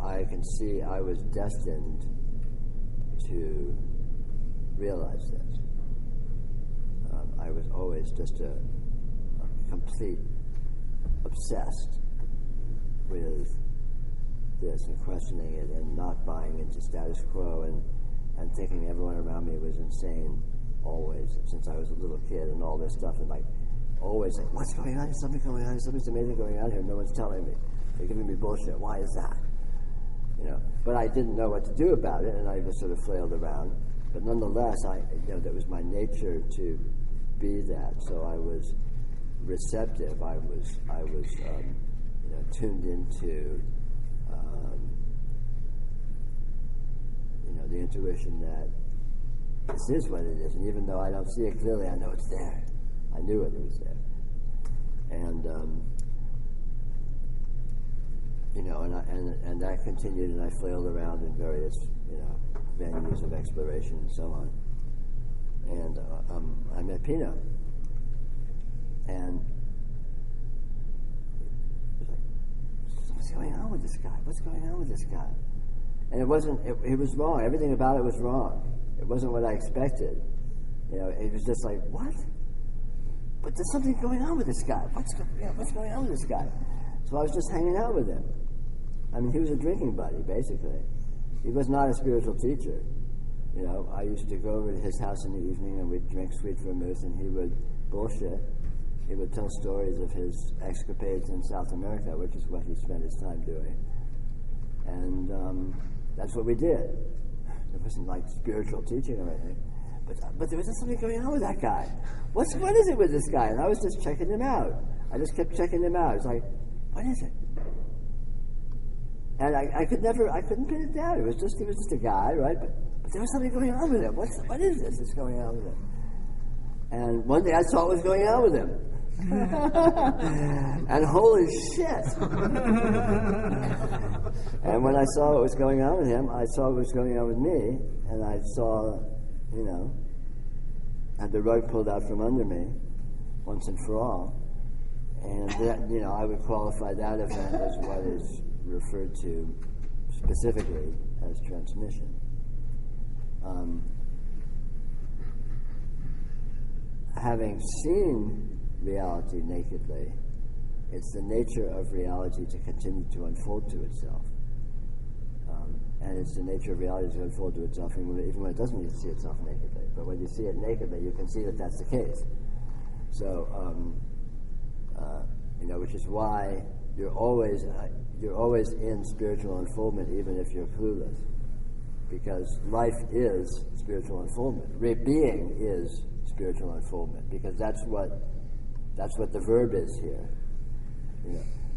I can see I was destined to realize this. I was always just a complete obsessed with this and questioning it and not buying into status quo and thinking everyone around me was insane always since I was a little kid and all this stuff, and like always like, what's going on? Is something going on? Is something amazing going on here? No one's telling me. They're giving me bullshit. Why is that? But I didn't know what to do about it, and I just sort of flailed around. But nonetheless, that was my nature to be that. So I was receptive. I was tuned into the intuition that this is what it is, and even though I don't see it clearly, I know it's there. I knew it was there, and and that continued, and I flailed around in various venues of exploration and so on. And I met Pino, and it was like, what's going on with this guy? What's going on with this guy? And it wasn't. It was wrong. Everything about it was wrong. It wasn't what I expected. It was just like, what? But there's something going on with this guy. What's going on with this guy? So I was just hanging out with him. I mean, he was a drinking buddy, basically. He was not a spiritual teacher. I used to go over to his house in the evening and we'd drink sweet vermouth, and he would bullshit. He would tell stories of his escapades in South America, which is what he spent his time doing. And that's what we did. It wasn't like spiritual teaching or anything. But there was just something going on with that guy. What is it with this guy? And I was just checking him out. I just kept checking him out. It's like, what is it? And I couldn't pin it down. He was just a guy, right? But there was something going on with him. What is this that's going on with him? And one day I saw what was going on with him. And holy shit. And when I saw what was going on with him, I saw what was going on with me, and I saw, had the rug pulled out from under me once and for all. And that, I would qualify that event as what is referred to specifically as transmission. Having seen reality nakedly, it's the nature of reality to continue to unfold to itself. And it's the nature of reality to unfold to itself even when it doesn't even see itself nakedly. But when you see it nakedly, you can see that that's the case. So, which is why you're always in spiritual unfoldment, even if you're clueless, because life is spiritual unfoldment. Being is spiritual unfoldment, because that's what the verb is here.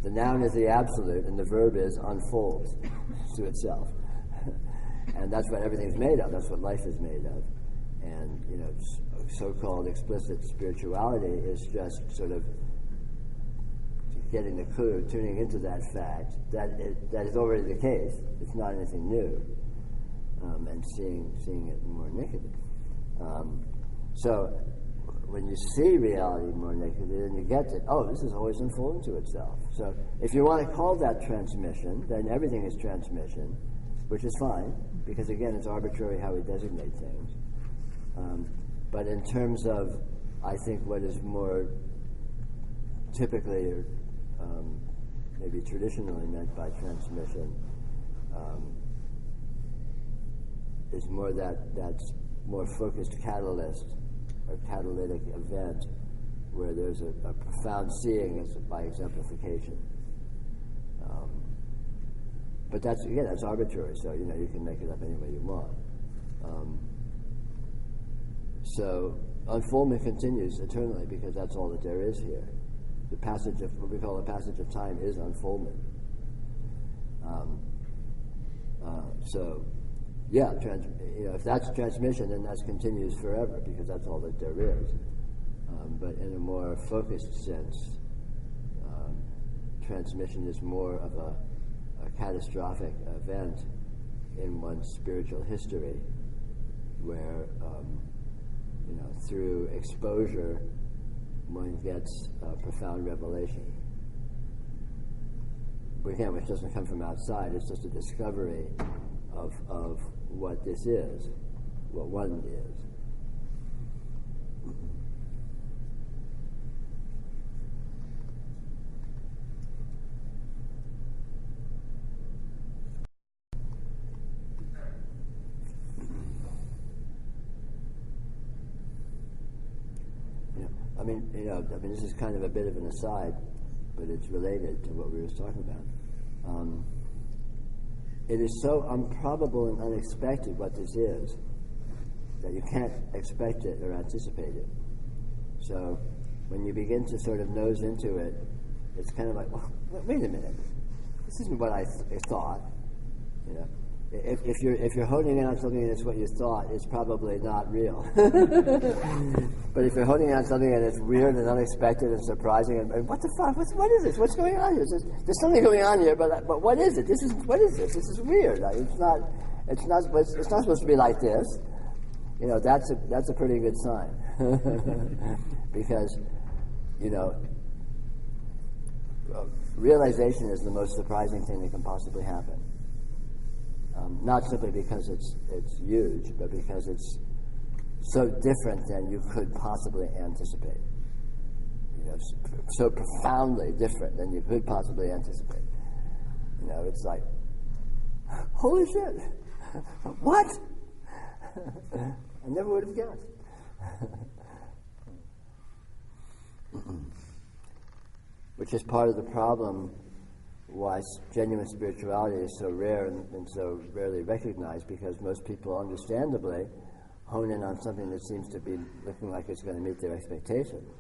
The noun is the absolute, and the verb is unfolds to itself, and that's what everything's made of. That's what life is made of, and so-called explicit spirituality is just sort of getting the clue, tuning into that fact that is already the case. It's not anything new, and seeing it more nakedly. So when you see reality more nakedly, then you get that, this is always unfolding to itself. So if you want to call that transmission, then everything is transmission, which is fine, because again, it's arbitrary how we designate things. But in terms of, I think, what is more typically or maybe traditionally meant by transmission is more that's more focused catalyst or catalytic event where there's a profound seeing as by exemplification. But that's arbitrary, so you can make it up any way you want. So unfoldment continues eternally because that's all that there is here. The passage of what we call the passage of time is unfoldment. So Yeah, if that's transmission, then that continues forever because that's all that there is. But in a more focused sense, transmission is more of a catastrophic event in one's spiritual history, where through exposure one gets profound revelation. But again, which doesn't come from outside; it's just a discovery of what this is, what one is. I mean, this is kind of a bit of an aside, but it's related to what we were talking about. It is so improbable and unexpected what this is that you can't expect it or anticipate it. So when you begin to sort of nose into it, it's kind of like, well, wait a minute, this isn't what I thought. If you're holding on something and it's what you thought, it's probably not real. But if you're holding on something and it's weird and unexpected and surprising, and what the fuck? What is this? What's going on here? There's something going on here, but what is it? What is this? This is weird. It's not supposed to be like this. That's a pretty good sign, because realization is the most surprising thing that can possibly happen. Not simply because it's huge, but because it's so different than you could possibly anticipate. So profoundly different than you could possibly anticipate. It's like, holy shit, what? I never would have guessed. Which is part of the problem why genuine spirituality is so rare and so rarely recognized, because most people, understandably, hone in on something that seems to be looking like it's going to meet their expectations,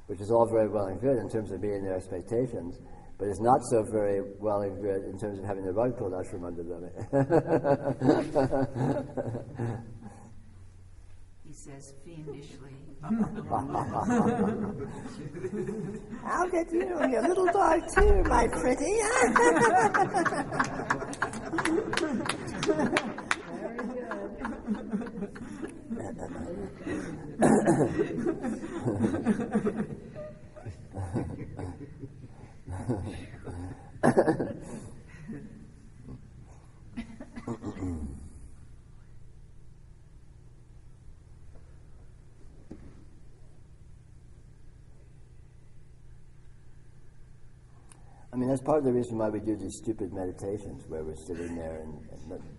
which is all very well and good in terms of meeting their expectations, but it's not so very well and good in terms of having the rug pulled out from under them. He says fiendishly. I'll get you and your little dog too, my pretty. I mean, that's part of the reason why we do these stupid meditations, where we're sitting there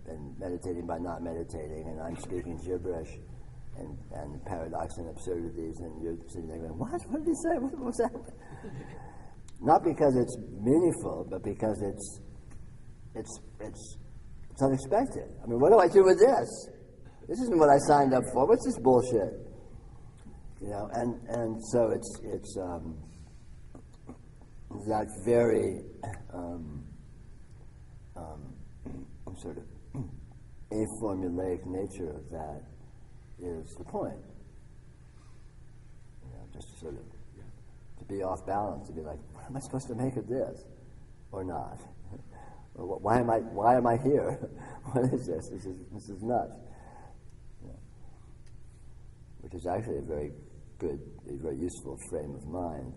and meditating by not meditating, and I'm speaking gibberish and paradox and absurdities, and you're sitting there going, what? What did he say? What was that? Not because it's meaningful, but because it's unexpected. I mean, what do I do with this? This isn't what I signed up for. What's this bullshit? And so it's that very sort of a-formulaic nature of that is the point. Just sort of to be off balance, to be like, what am I supposed to make of this, or not? Or why am I here? What is this? This is nuts. Which is actually a very good, a very useful frame of mind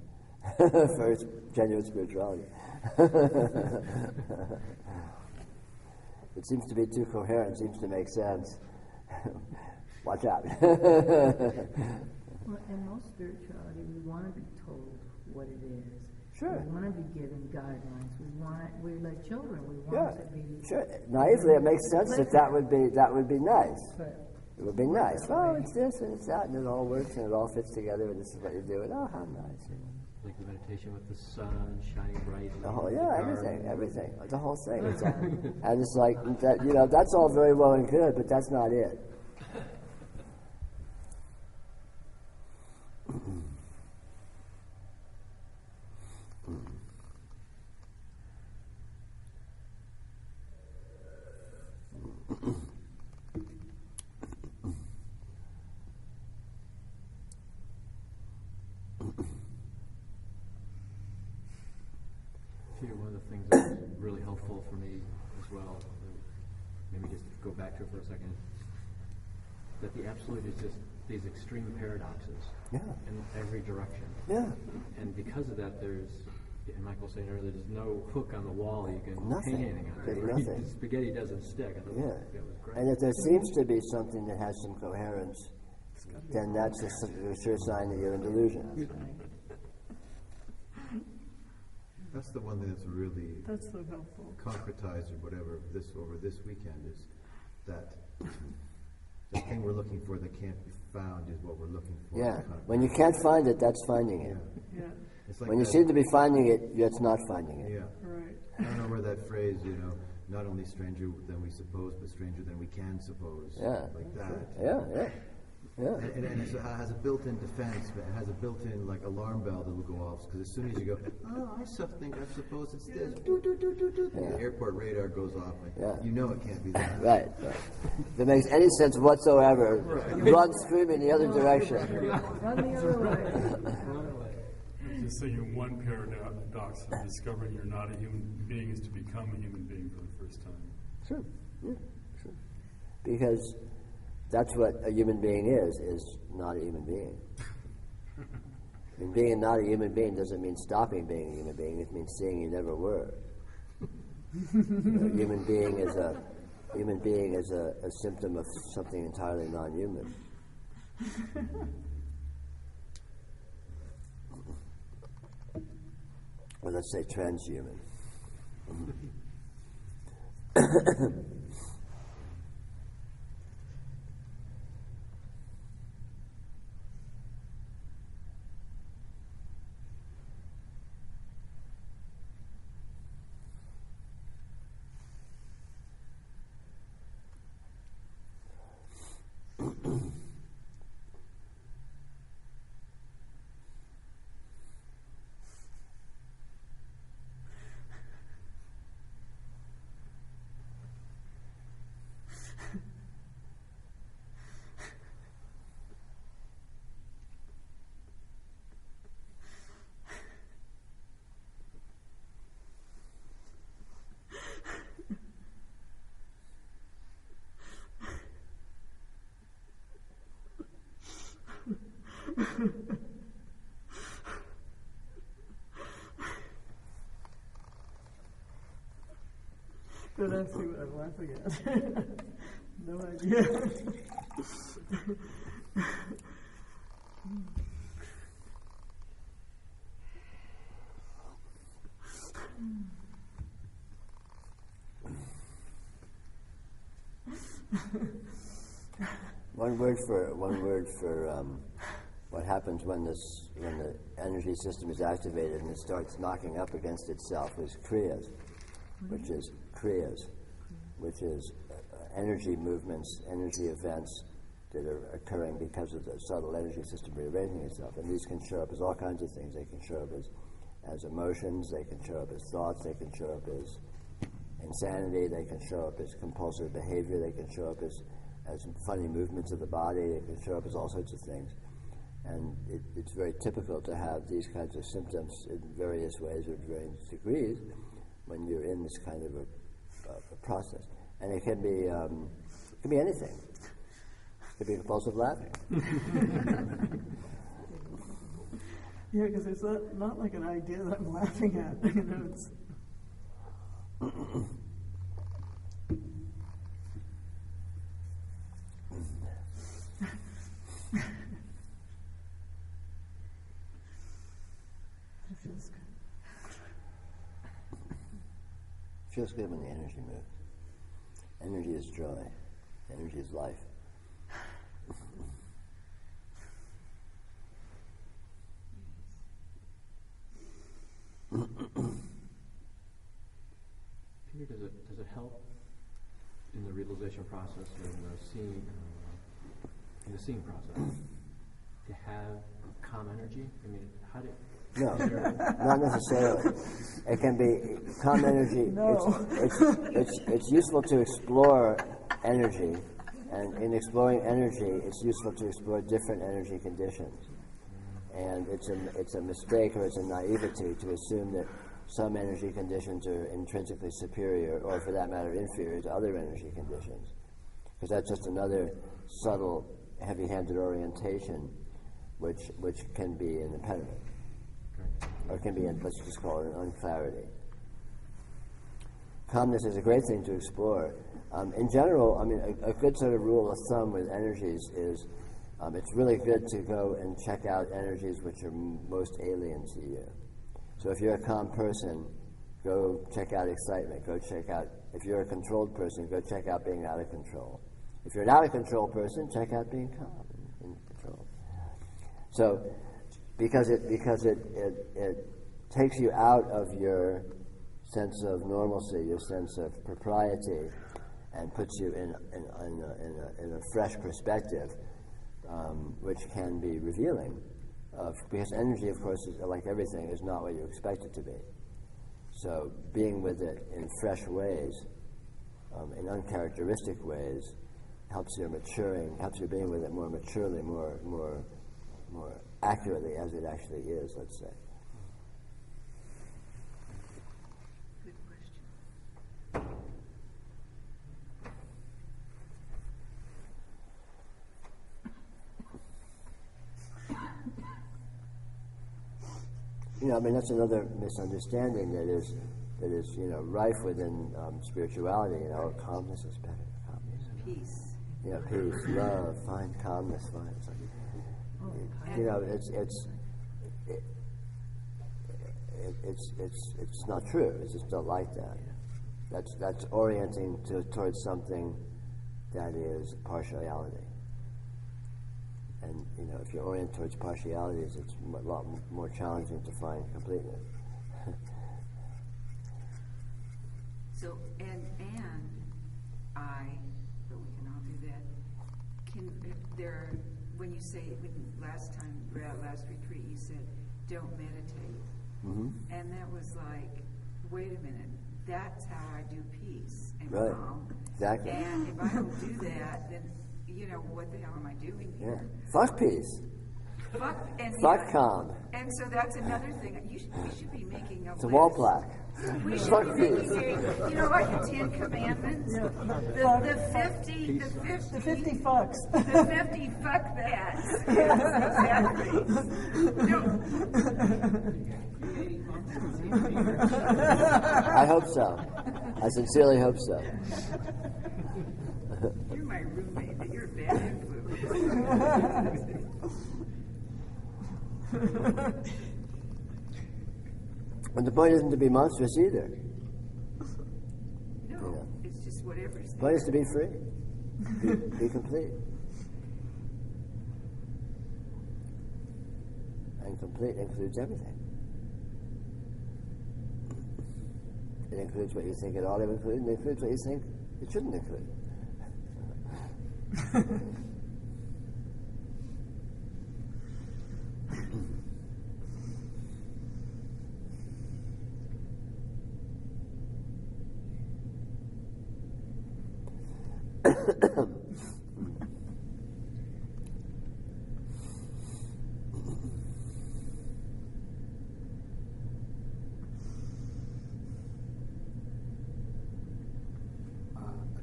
for genuine spirituality. It seems to be too coherent, seems to make sense. Watch out. Well, in most spirituality, we want to be told what it is. Sure. We want to be given guidelines. We're like children. We want to be. Sure. Naively, it makes sense that would be nice. But it would be nice. Oh, it's this and it's that, and it all works and it all fits together, and this is what you do. And oh, how nice. Like the meditation with the sun shining bright. The whole, everything, the whole thing. It's all, and it's like that. That's all very well and good, but that's not it. things that was really helpful for me as well, maybe just go back to it for a second, that the absolute is just these extreme paradoxes in every direction. Yeah. And because of that, and Michael was saying earlier, there's no hook on the wall you can Nothing. hang anything on. There's nothing. Spaghetti doesn't stick. I thought that was great. And if there seems to be something that has some coherence, then that's a sure sign that you're in delusion. That's the one that's really That's so helpful. concretized or whatever over this weekend is that the thing we're looking for that can't be found is what we're looking for. Yeah. When you can't find it, that's finding it. Yeah, It's like When you that- seem to be finding it, that's not finding it. Yeah. right. I don't know where that phrase, not only stranger than we suppose, but stranger than we can suppose. Yeah. Like that. Yeah. And it has a built-in defense, but it has a built-in like alarm bell that will go off because as soon as you go, I suppose it's this, the airport radar goes off. And you know it can't be that. Right. If it makes any sense whatsoever, run screaming the other direction. Run the other way. Just saying one paradox of discovering you're not a human being is to become a human being for the first time. Sure. Yeah, sure. Because that's what a human being is not a human being. And being not a human being doesn't mean stopping being a human being. It means seeing you never were. Human being is a symptom of something entirely non-human. Or let's say transhuman. Don't ask me what I'm laughing at. No idea. One word for what happens when the energy system is activated and it starts knocking up against itself is kriyas, which is energy movements, energy events that are occurring because of the subtle energy system rearranging itself. And these can show up as all kinds of things. They can show up as emotions, they can show up as thoughts, they can show up as insanity, they can show up as compulsive behavior, they can show up as funny movements of the body, they can show up as all sorts of things. And it's very typical to have these kinds of symptoms in various ways or various degrees when you're in this kind of a process. And it can be anything. It could be compulsive laughing. Yeah, because it's not like an idea that I'm laughing at. It's it feels good. Feels good when the energy moves. Energy is joy. Energy is life. Peter, does it help in the realization process or in the seeing process to have calm energy? I mean, how do No, not necessarily. It can be calm energy. No. It's useful to explore energy, and in exploring energy, it's useful to explore different energy conditions. And it's a mistake or it's a naivety to assume that some energy conditions are intrinsically superior, or for that matter, inferior to other energy conditions. Because that's just another subtle, heavy-handed orientation which can be an impediment. Or can be, let's just call it an unclarity. Calmness is a great thing to explore. In general, I mean, a good sort of rule of thumb with energies is it's really good to go and check out energies which are most alien to you. So if you're a calm person, go check out excitement. Go check out, if you're a controlled person, go check out being out of control. If you're an out of control person, check out being calm and in control. So, because it takes you out of your sense of normalcy, your sense of propriety, and puts you in a fresh perspective, which can be revealing. Because energy, of course, is, like everything, is not what you expect it to be. So being with it in fresh ways, in uncharacteristic ways, helps you maturing, helps you being with it more maturely, more accurately as it actually is, let's say. Good question. You know, I mean, that's another misunderstanding that is rife within spirituality. You know, calmness is better. Calmness. Peace. Yeah, peace, love, find calmness, find. It's like, it's not true. It's just not like that. That's orienting towards something that is partiality. And if you orient towards partialities, it's a lot more challenging to find completeness. So and but we can all do that. When you say last retreat, you said don't meditate, and that was like, wait a minute, that's how I do peace and calm. Exactly. And if I don't do that, then what the hell am I doing here? Yeah. Fuck peace. Fuck calm. And so that's another thing. We should be making a It's a wall plaque. We should Fuck be peace. making like the 10 Commandments. Yeah. The 50 fucks. The 50 fuck that. Yes, exactly. I hope so. I sincerely hope so. You're my roommate, but you're a bad influence. And the point isn't to be monstrous either. No, it's just whatever's The point is to be free. Be complete. And complete includes everything. It includes what you think it ought to include, and it includes what you think it shouldn't include.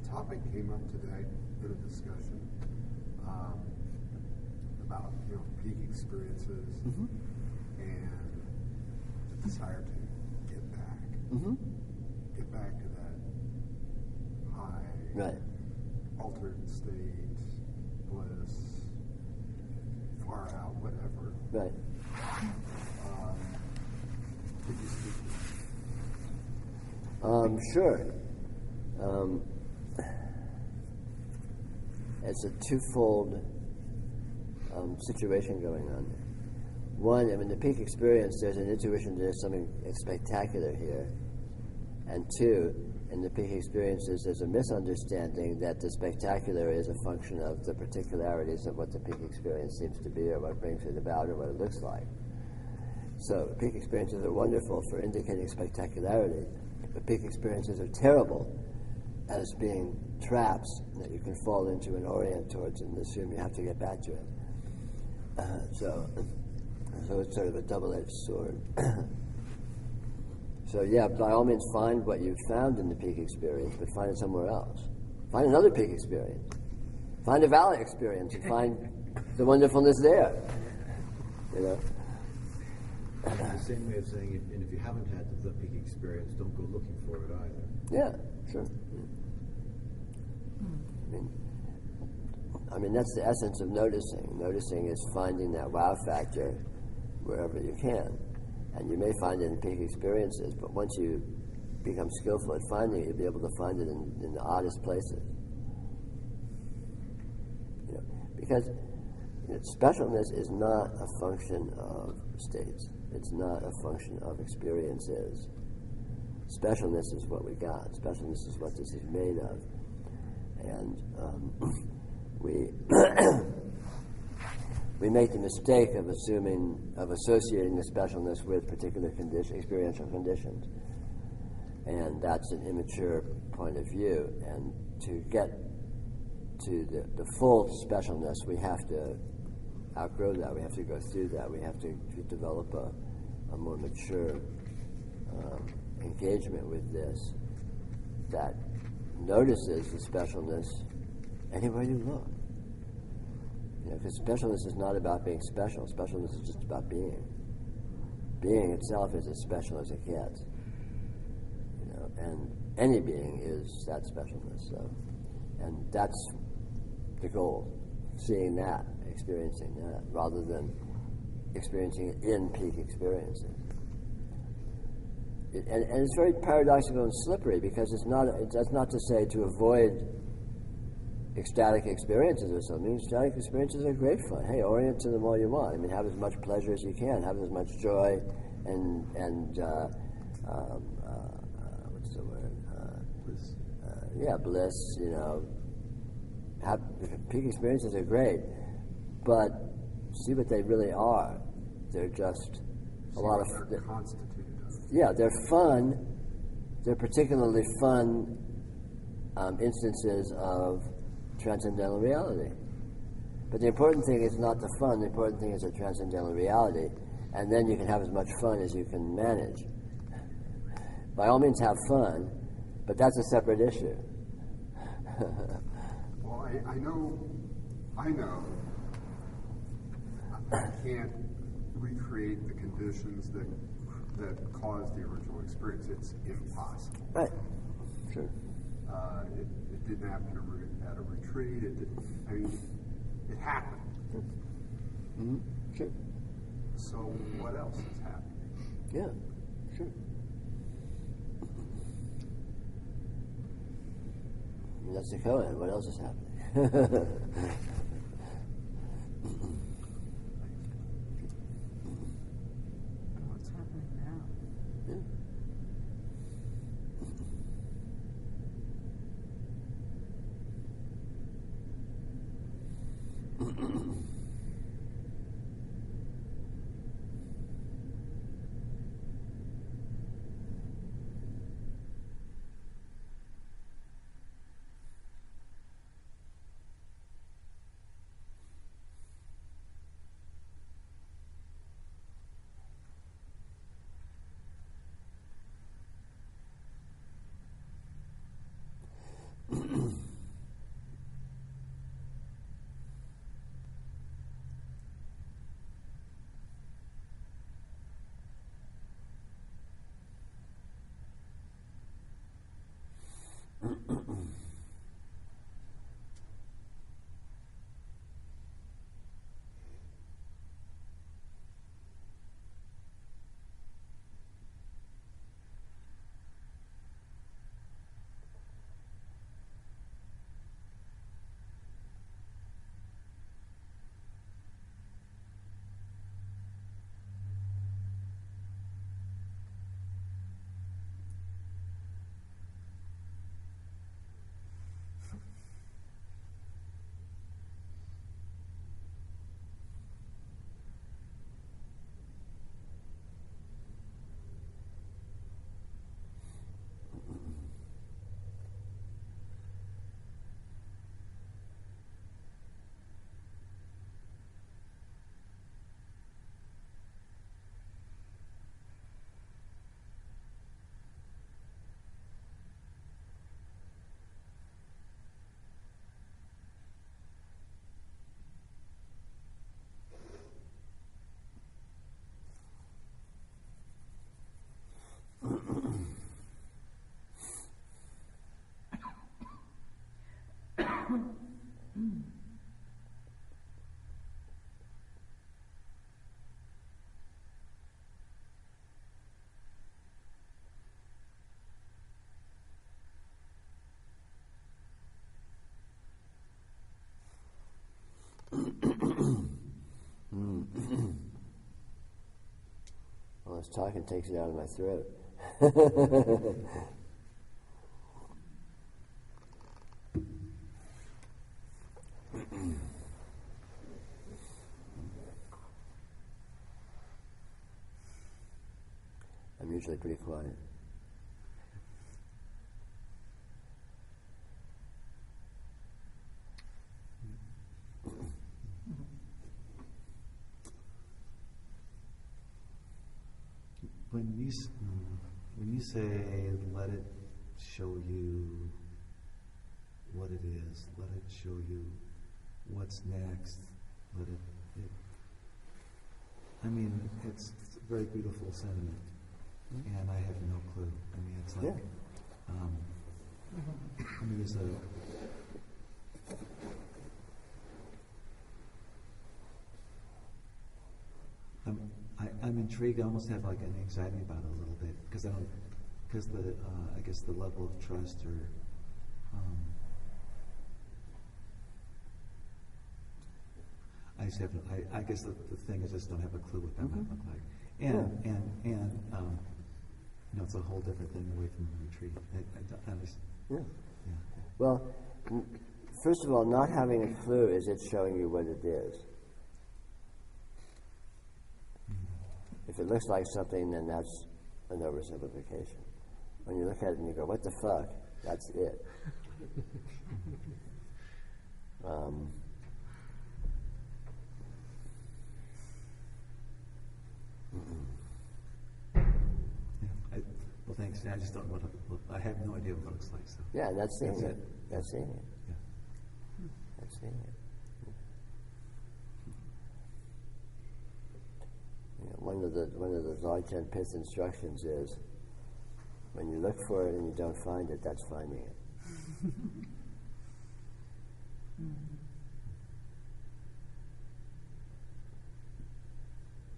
A topic came up today in a discussion about peak experiences and the desire to get back to that high altered state, bliss, far out, whatever. Right. Could you speak to Sure. It's a twofold situation going on. One, the peak experience, there's an intuition that there's something spectacular here. And two, in the peak experiences, there's a misunderstanding that the spectacular is a function of the particularities of what the peak experience seems to be, or what brings it about, or what it looks like. So peak experiences are wonderful for indicating spectacularity, but peak experiences are terrible as being traps that you can fall into and orient towards and assume you have to get back to it. So it's sort of a double-edged sword. So yeah, by all means, find what you found in the peak experience, but find it somewhere else. Find another peak experience. Find a valley experience and find the wonderfulness there. You know. The same way of saying, and if you haven't had the peak experience, don't go looking for it either. Yeah, sure. I mean, that's the essence of noticing. Noticing is finding that wow factor wherever you can. And you may find it in peak experiences, but once you become skillful at finding it, you'll be able to find it in the oddest places. You know, because specialness is not a function of states. It's not a function of experiences. Specialness is what we got. Specialness is what this is made of. And we we make the mistake of associating the specialness with particular experiential conditions. And that's an immature point of view. And to get to the full specialness, we have to outgrow that. We have to go through that. We have to develop a more mature engagement with this that notices the specialness anywhere you look. You know, because specialness is not about being special. Specialness is just about being. Being itself is as special as it gets. You know, and any being is that specialness. So, and that's the goal: seeing that, experiencing that, rather than experiencing it in peak experiences. And it's very paradoxical and slippery because that's not to say to avoid ecstatic experiences or something. Ecstatic experiences are great fun. Hey, orient to them all you want. I mean, have as much pleasure as you can. Have as much joy and what's the word? Bliss. Bliss. You know, peak experiences are great, but see what they really are. They're just a lot of. They're constituted of. Yeah, they're fun. They're particularly fun instances of transcendental reality. But the important thing is not the fun. The important thing is the transcendental reality, and then you can have as much fun as you can manage. By all means, have fun, but that's a separate issue. Well, I know I can't recreate the conditions that caused the original experience. It's impossible. Right. Sure. It didn't happen at a retreat. It happened. Mm-hmm. Sure. So what else is happening? Yeah. Sure. I mean, that's the koan. What else is happening? What's happening now? Yeah. All this talking takes it out of my throat. I'm usually pretty quiet. When you say let it show you what it is, let it show you what's next, I mean, it's a very beautiful sentiment, and I have no clue. I mean, it's like, I mean, there's I'm intrigued. I almost have like an anxiety about it a little bit because I guess the level of trust or I just have I guess the thing is I just don't have a clue what that might look like, and you know, it's a whole different thing away from the retreat. I just, yeah. Well, first of all, not having a clue is it showing you what it is. If it looks like something, then that's an oversimplification. When you look at it and you go, what the fuck? That's it. Well, thanks. I just don't know I have no idea what it looks like. So. Yeah, that's seeing it. It. That's seeing it. Yeah. That's seeing it. One of the Dzogchen Pith instructions is, when you look for it and you don't find it, that's finding it.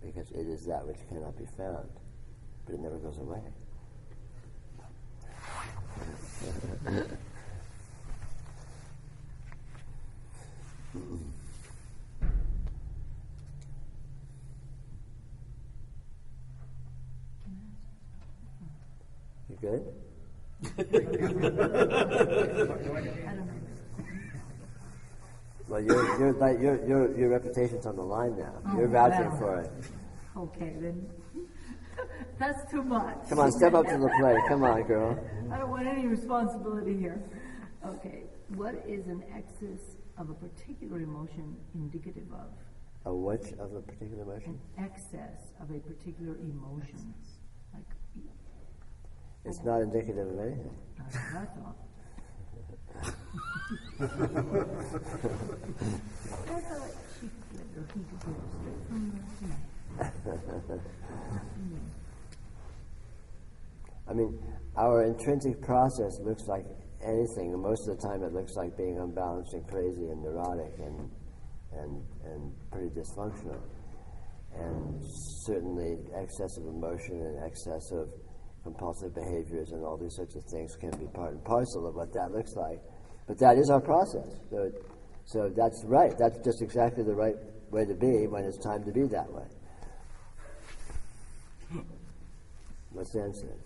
Because it is that which cannot be found, but it never goes away. You good? Well, your reputation's on the line now. You're vouching for it. Okay, then. That's too much. Come on, step up to the plate. Come on, girl. I don't want any responsibility here. Okay, what is an excess of a particular emotion indicative of? A which of a particular emotion? An excess of a particular emotion. Like, it's not indicative of anything. That's all. I thought she could get or he could get it straight from the I mean, our intrinsic process looks like anything, and most of the time it looks like being unbalanced and crazy and neurotic and pretty dysfunctional. And certainly excessive emotion and excessive compulsive behaviors and all these sorts of things can be part and parcel of what that looks like. But that is our process. So that's right. That's just exactly the right way to be when it's time to be that way. What's the answer?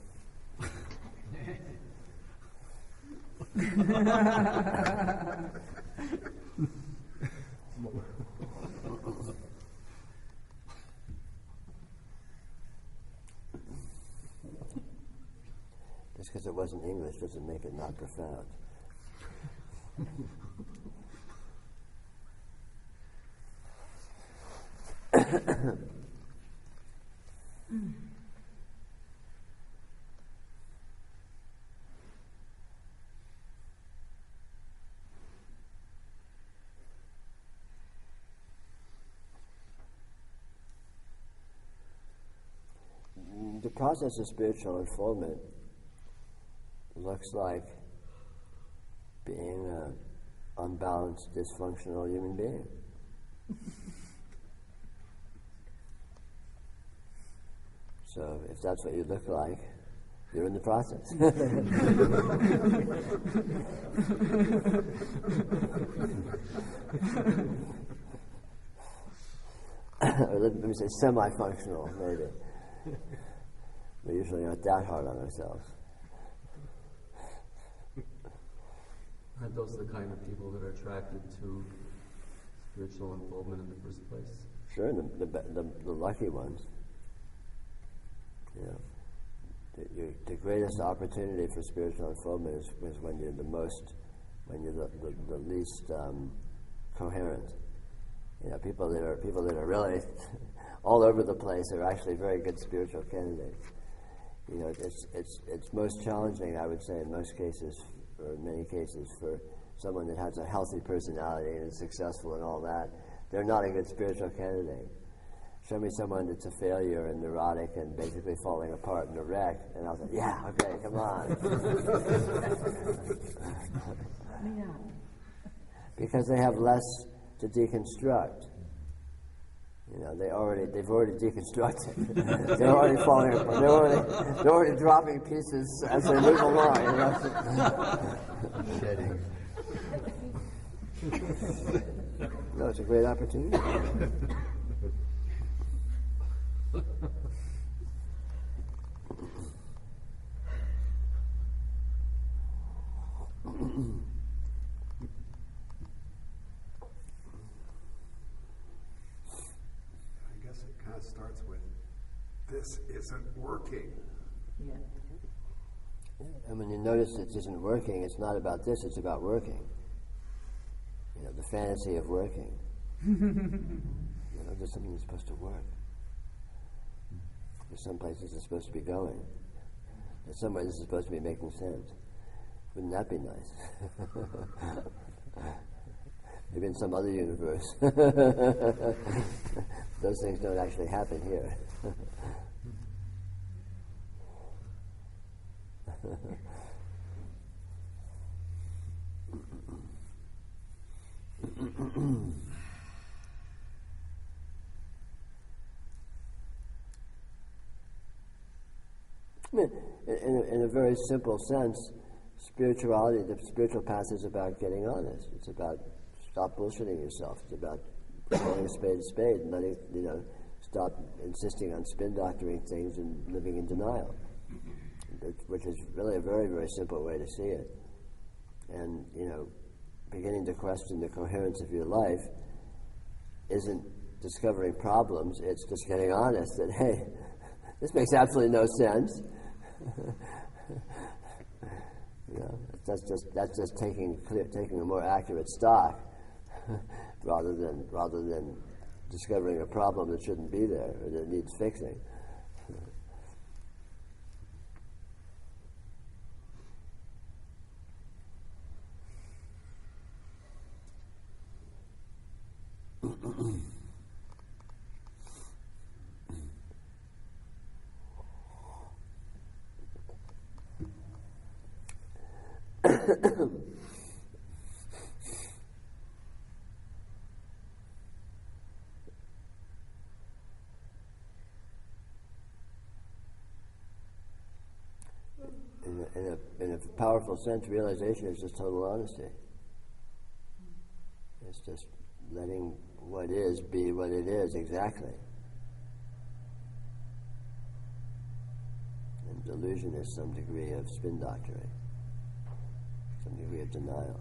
Just because it wasn't English doesn't make it not profound. The process of spiritual unfoldment looks like being an unbalanced, dysfunctional human being. So if that's what you look like, you're in the process. Or let me say semi-functional, maybe. We usually aren't that hard on ourselves. Aren't those the kind of people that are attracted to spiritual involvement in the first place? Sure, the lucky ones. You know, the greatest opportunity for spiritual unfoldment is when you're the least coherent. You know, people that are really all over the place are actually very good spiritual candidates. You know, it's most challenging, I would say, in most cases, or in many cases, for someone that has a healthy personality and is successful and all that. They're not a good spiritual candidate. Show me someone that's a failure and neurotic and basically falling apart in a wreck, and I'll say, yeah, okay, come on. Yeah. Because they have less to deconstruct. You know, they've already deconstructed. They're already falling apart. They're already dropping pieces as they move along. You know? Shedding. No, it's a great opportunity. I guess it kind of starts with, this isn't working. Yeah. And when you notice it isn't working, it's not about this, it's about working. You know, the fantasy of working. You know, there's something that's supposed to work. There's some places it's supposed to be going. There's somewhere this is supposed to be making sense. Wouldn't that be nice? Maybe in some other universe. Those things don't actually happen here. I mean, in a very simple sense, spirituality, the spiritual path is about getting honest. It's about stop bullshitting yourself. It's about calling a spade and letting, stop insisting on spin doctoring things and living in denial, which is really a very, very simple way to see it. And, beginning to question the coherence of your life isn't discovering problems, it's just getting honest that, hey, this makes absolutely no sense. That's just taking a more accurate stock rather than discovering a problem that shouldn't be there or that needs fixing. In a powerful sense, realization is just total honesty. It's just letting what is be what it is exactly. And delusion is some degree of spin doctoring, some degree of denial.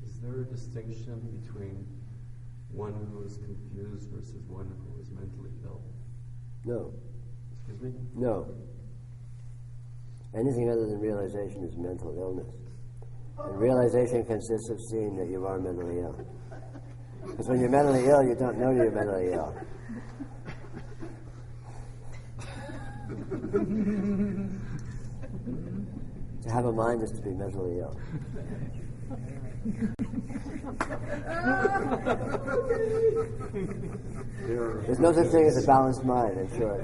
Is there a distinction between one who is confused versus one who is mentally ill? No. Excuse me? No. Anything other than realization is mental illness. And realization consists of seeing that you are mentally ill. Because when you're mentally ill, you don't know you're mentally ill. To have a mind is to be mentally ill. There's no such thing as a balanced mind, in short.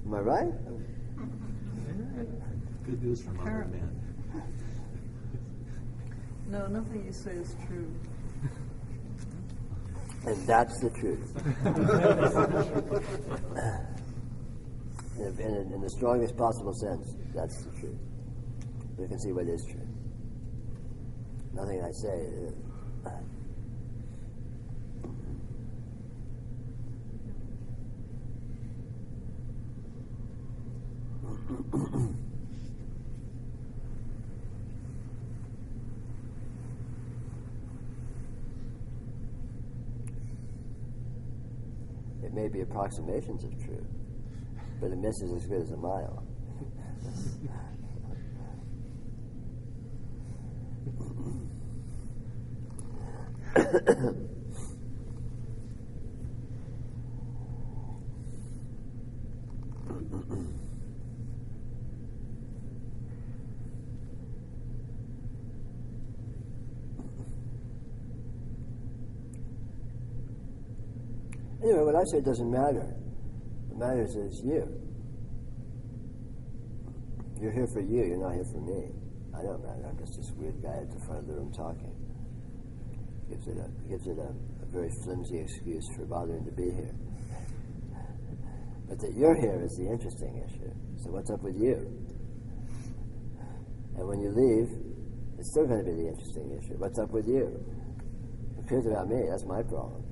Am I right? Good news from other man. No, nothing you say is true. And that's the truth. in the strongest possible sense, that's the truth. You can see what is true. Nothing I say is. It may be approximations of truth, but a miss is as good as a mile. Anyway, what I say doesn't matter. What matters is you. You're here for you, you're not here for me. I don't matter, I'm just this weird guy at the front of the room talking. Gives it a very flimsy excuse for bothering to be here. But that you're here is the interesting issue. So what's up with you? And when you leave, it's still going to be the interesting issue. What's up with you? Who cares about me? That's my problem.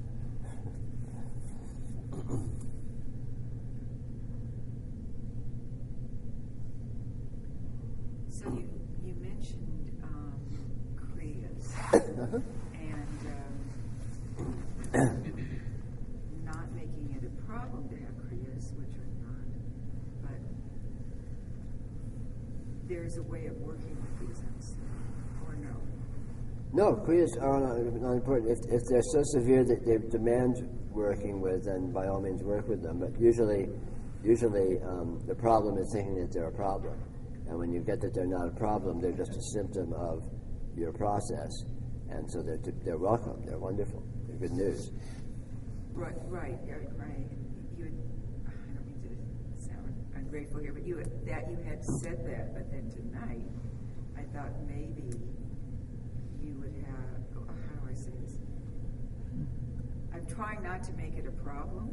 So you mentioned Kriyas and not making it a problem to have Kriyas, which are not, but there's a way of working with these, or no? No, Kriyas are not important. If they're so severe that they demand working with, then by all means work with them. But usually the problem is thinking that they're a problem. And when you get that they're not a problem, they're just a symptom of your process. And so they're welcome. They're wonderful. They're good news. Right. You had, I don't mean to sound ungrateful here, but you had said that, but then tonight I thought maybe you would have, how do I say this? I'm trying not to make it a problem,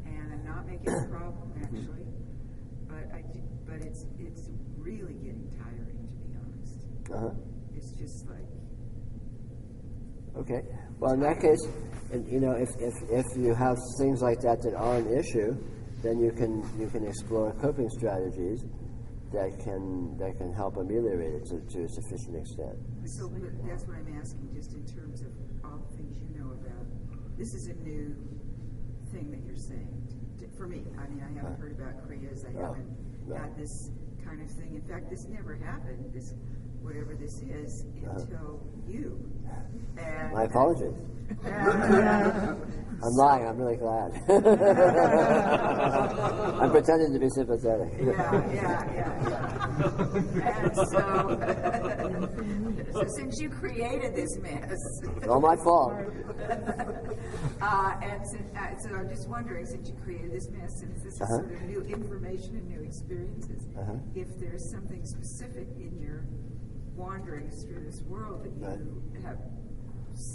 and I'm not making it a problem actually, but it's really getting tiring, to be honest. It's just like. Okay. Well, in that case, if you have things like that are an issue, then you can explore coping strategies that can help ameliorate it to a sufficient extent. So that's what I'm asking, just in terms of all the things you know about. This is a new thing that you're saying for me. I mean, I haven't heard about Kriyas. I haven't had this kind of thing. In fact, this never happened. This, whatever this is, until you. And, my apologies. I'm lying. I'm really glad. I'm pretending to be sympathetic. And so since you created this mess, it's all my fault. So I'm just wondering, since you created this mess, since this is sort of new information and new experiences, if there's something specific in your wanderings through this world that you have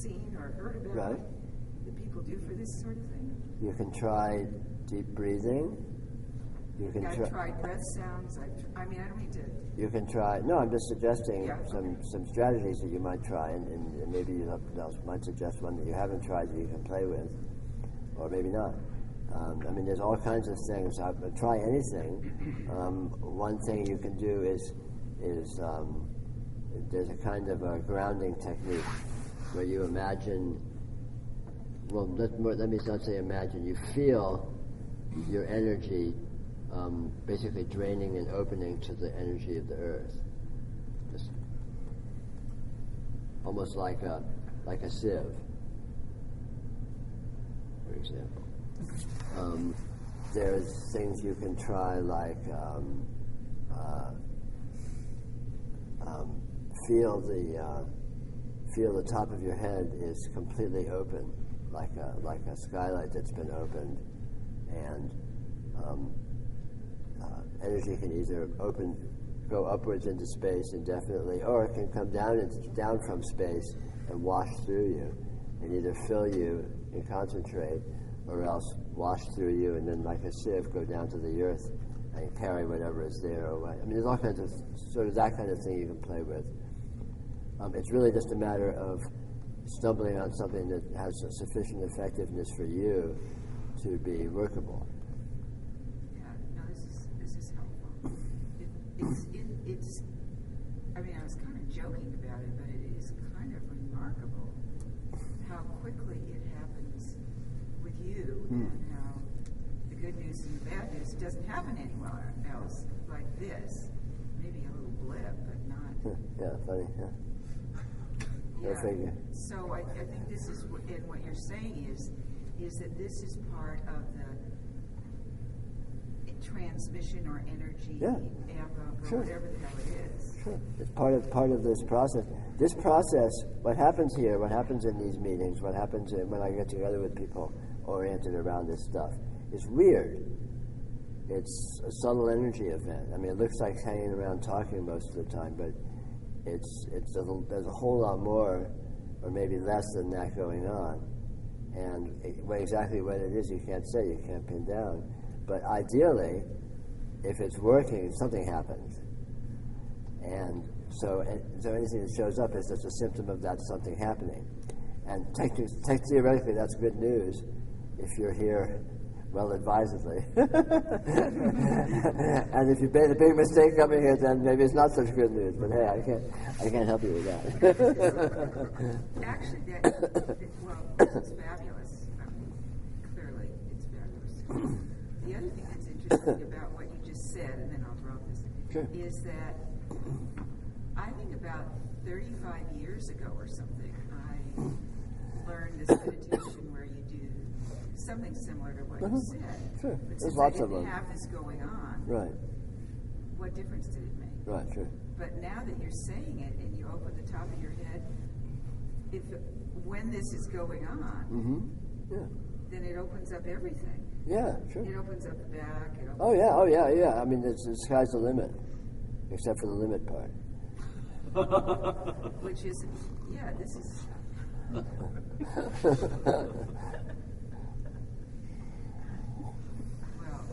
seen or heard about that people do for this sort of thing? You can try deep breathing. I've tried breath sounds. I don't mean to. You can try. No, I'm just suggesting some strategies that you might try, and maybe you might suggest one that you haven't tried that you can play with, or maybe not. I mean, there's all kinds of things. Try anything. One thing you can do is there's a kind of a grounding technique where you imagine. Well, let me not say imagine. You feel your energy basically draining and opening to the energy of the earth, just almost like a sieve. for example. There's things you can try, like feel the top of your head is completely open, like a skylight that's been opened, and energy can either go upwards into space indefinitely, or it can come down from space and wash through you, and either fill you and concentrate, or else wash through you and then, like a sieve, go down to the earth and carry whatever is there away. I mean, there's all kinds of sort of that kind of thing you can play with. It's really just a matter of stumbling on something that has a sufficient effectiveness for you to be workable. Yeah, no, this is helpful. It's. I mean, I was kind of joking about it, but it is kind of remarkable how quickly it happens with you, and how the good news and the bad news doesn't happen anywhere else like this. Maybe a little blip, but not. Yeah, funny. Yeah. Go figure. So I think this is what you're saying is that this is part of the transmission or energy amp up or whatever the hell it is. Sure. It's part of this process. This process, what happens here, what happens in these meetings, what happens when I get together with people oriented around this stuff, is weird. It's a subtle energy event. I mean, it looks like hanging around talking most of the time, but there's a whole lot more, or maybe less than that going on. And exactly what it is, you can't say, you can't pin down. But ideally, if it's working, something happens. And so anything that shows up is just a symptom of that something happening. And theoretically, that's good news if you're here well advisedly. And if you made a big mistake coming here, then maybe it's not such good news. But hey, I can't help you with that. Actually, it's fabulous. I mean, clearly, it's fabulous. The other thing that's interesting about what you just said, and then I'll drop this, is that I think about 35 years ago or something, I learned this meditation where you do something similar to what you said. Sure. But There's since lots I of didn't them. have this going on, Right. what difference did it make? Right, sure. But now that you're saying it and you open the top of your head, when this is going on, then it opens up everything. Yeah, sure. It opens up the back. Oh yeah. I mean, the sky's the limit, except for the limit part. Which is, this is. Well.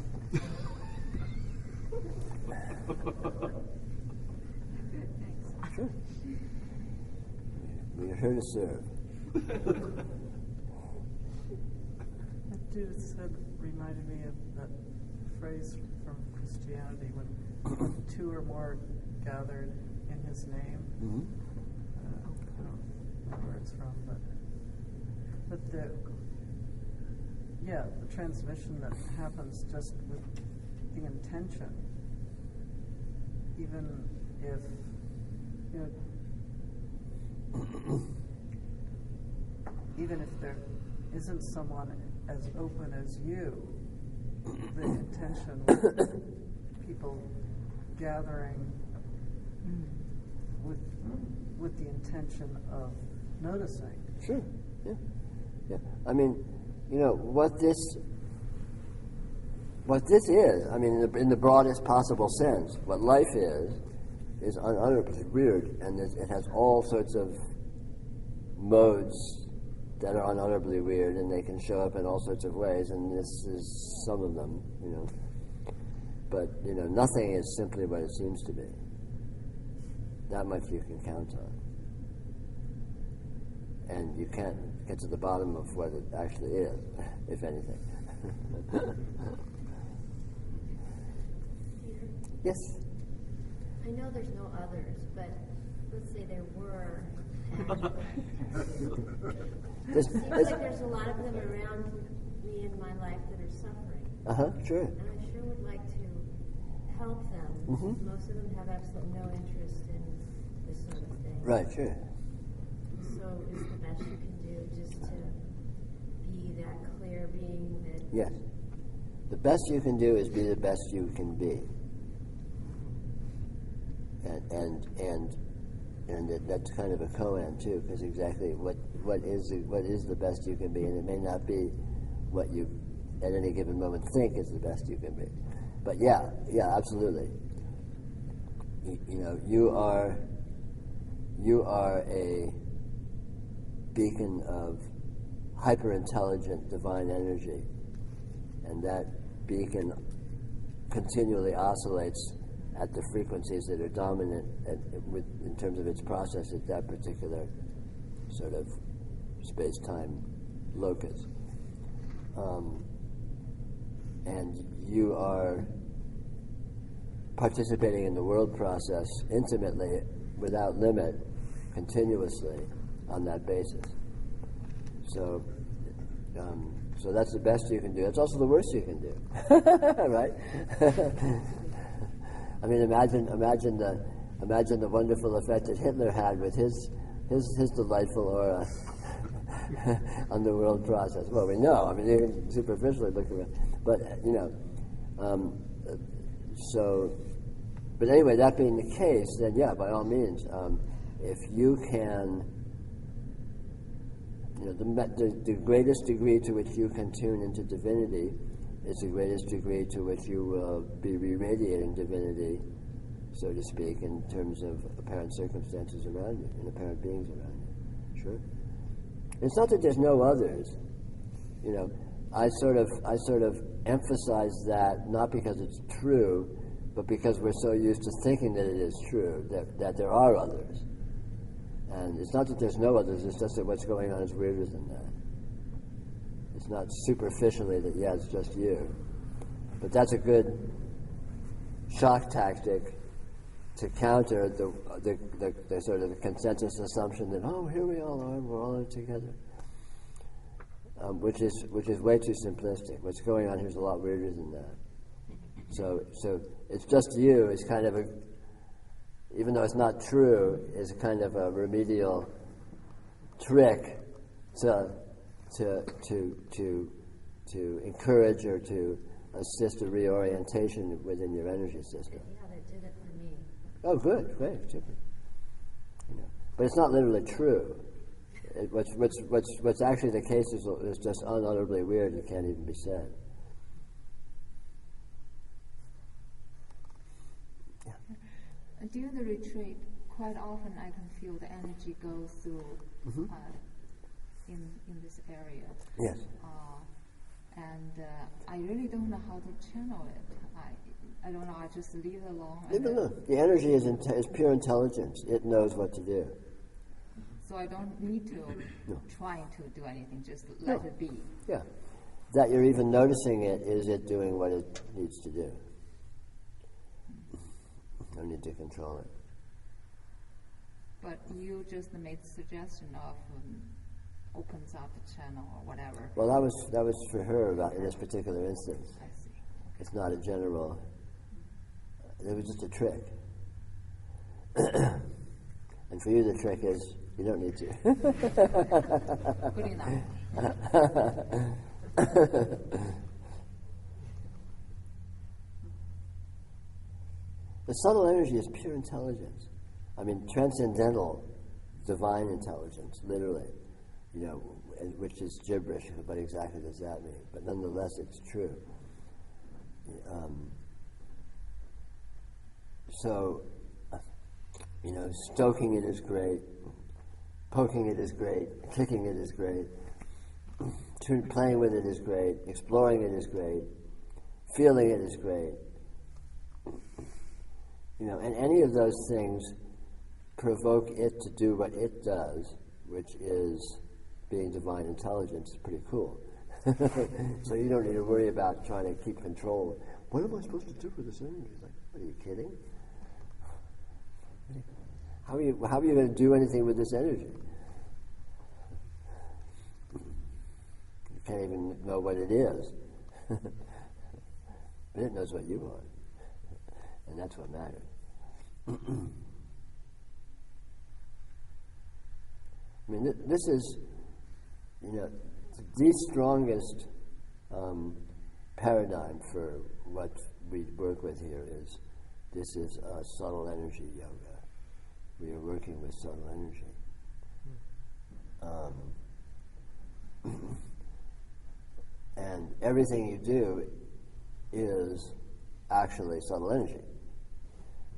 Good, thanks. Sure. We're here to serve. That dude said, reminded me of that phrase from Christianity when two or more gathered in his name. I don't know where it's from, but the transmission that happens just with the intention, even if even if there isn't someone as open as you, the intention with people gathering with the intention of noticing. Sure. Yeah. I mean, what this is. I mean, in the broadest possible sense, what life is unutterably weird, and it has all sorts of modes that are unutterably weird, and they can show up in all sorts of ways, and this is some of them, But, nothing is simply what it seems to be. That much you can count on. And you can't get to the bottom of what it actually is, if anything. Peter? Yes? I know there's no others, but let's say there were. It seems like there's a lot of them around me in my life that are suffering. Sure. And I sure would like to help them. Most of them have absolutely no interest in this sort of thing. Right, sure. So is the best you can do just to be that clear Yes. The best you can do is be the best you can be. And that's kind of a koan too, because exactly what is the best you can be, and it may not be what you at any given moment think is the best you can be. But yeah, absolutely. You are a beacon of hyper-intelligent divine energy, and that beacon continually oscillates at the frequencies that are dominant in terms of its process at that particular sort of space-time locus. And you are participating in the world process intimately, without limit, continuously on that basis. So that's the best you can do. It's also the worst you can do, right? I mean, imagine the wonderful effect that Hitler had with his delightful aura on the world process. Well, we know. I mean, you can superficially look around, but But anyway, that being the case, then yeah, by all means, if you can, the greatest degree to which you can tune into divinity is the greatest degree to which you will be re-radiating divinity, so to speak, in terms of apparent circumstances around you and apparent beings around you. Sure. It's not that there's no others. I sort of emphasize that not because it's true, but because we're so used to thinking that it is true, that there are others. And it's not that there's no others, it's just that what's going on is weirder than that. It's not superficially that, yeah, it's just you. But that's a good shock tactic to counter the sort of consensus assumption that, oh, here we all are, we're all together. Which is way too simplistic. What's going on here is a lot weirder than that. So it's just you is kind of even though it's not true, is kind of a remedial trick to encourage or to assist a reorientation within your energy system. Yeah, that did it for me. Oh, good, great, super. But it's not literally true. What's actually the case is just unutterably weird and can't even be said. Yeah. During the retreat, quite often I can feel the energy go through in this area. Yes. I really don't know how to channel it. I don't know. I just leave it alone. Leave it alone. The energy is pure intelligence. It knows what to do. So I don't need to try to do anything. Just let it be. Yeah. That you're even noticing it is it doing what it needs to do. No need to control it. But you just made the suggestion of opens up the channel or whatever. Well, that was for her in this particular instance. I see. It's not a general. It was just a trick. And for you, the trick is you don't need to. Good enough. The subtle energy is pure intelligence. I mean, transcendental, divine intelligence, literally. Which is gibberish, but exactly does that mean? But nonetheless, it's true. Stoking it is great, poking it is great, kicking it is great, playing with it is great, exploring it is great, feeling it is great. And any of those things provoke it to do what it does, which is being divine intelligence. Is pretty cool. So you don't need to worry about trying to keep control. What am I supposed to do with this energy? Like, are you kidding? How are you going to do anything with this energy? You can't even know what it is. But it knows what you are. And that's what matters. I mean, this is, the strongest paradigm for what we work with here is this is subtle energy yoga. We are working with subtle energy. And everything you do is actually subtle energy,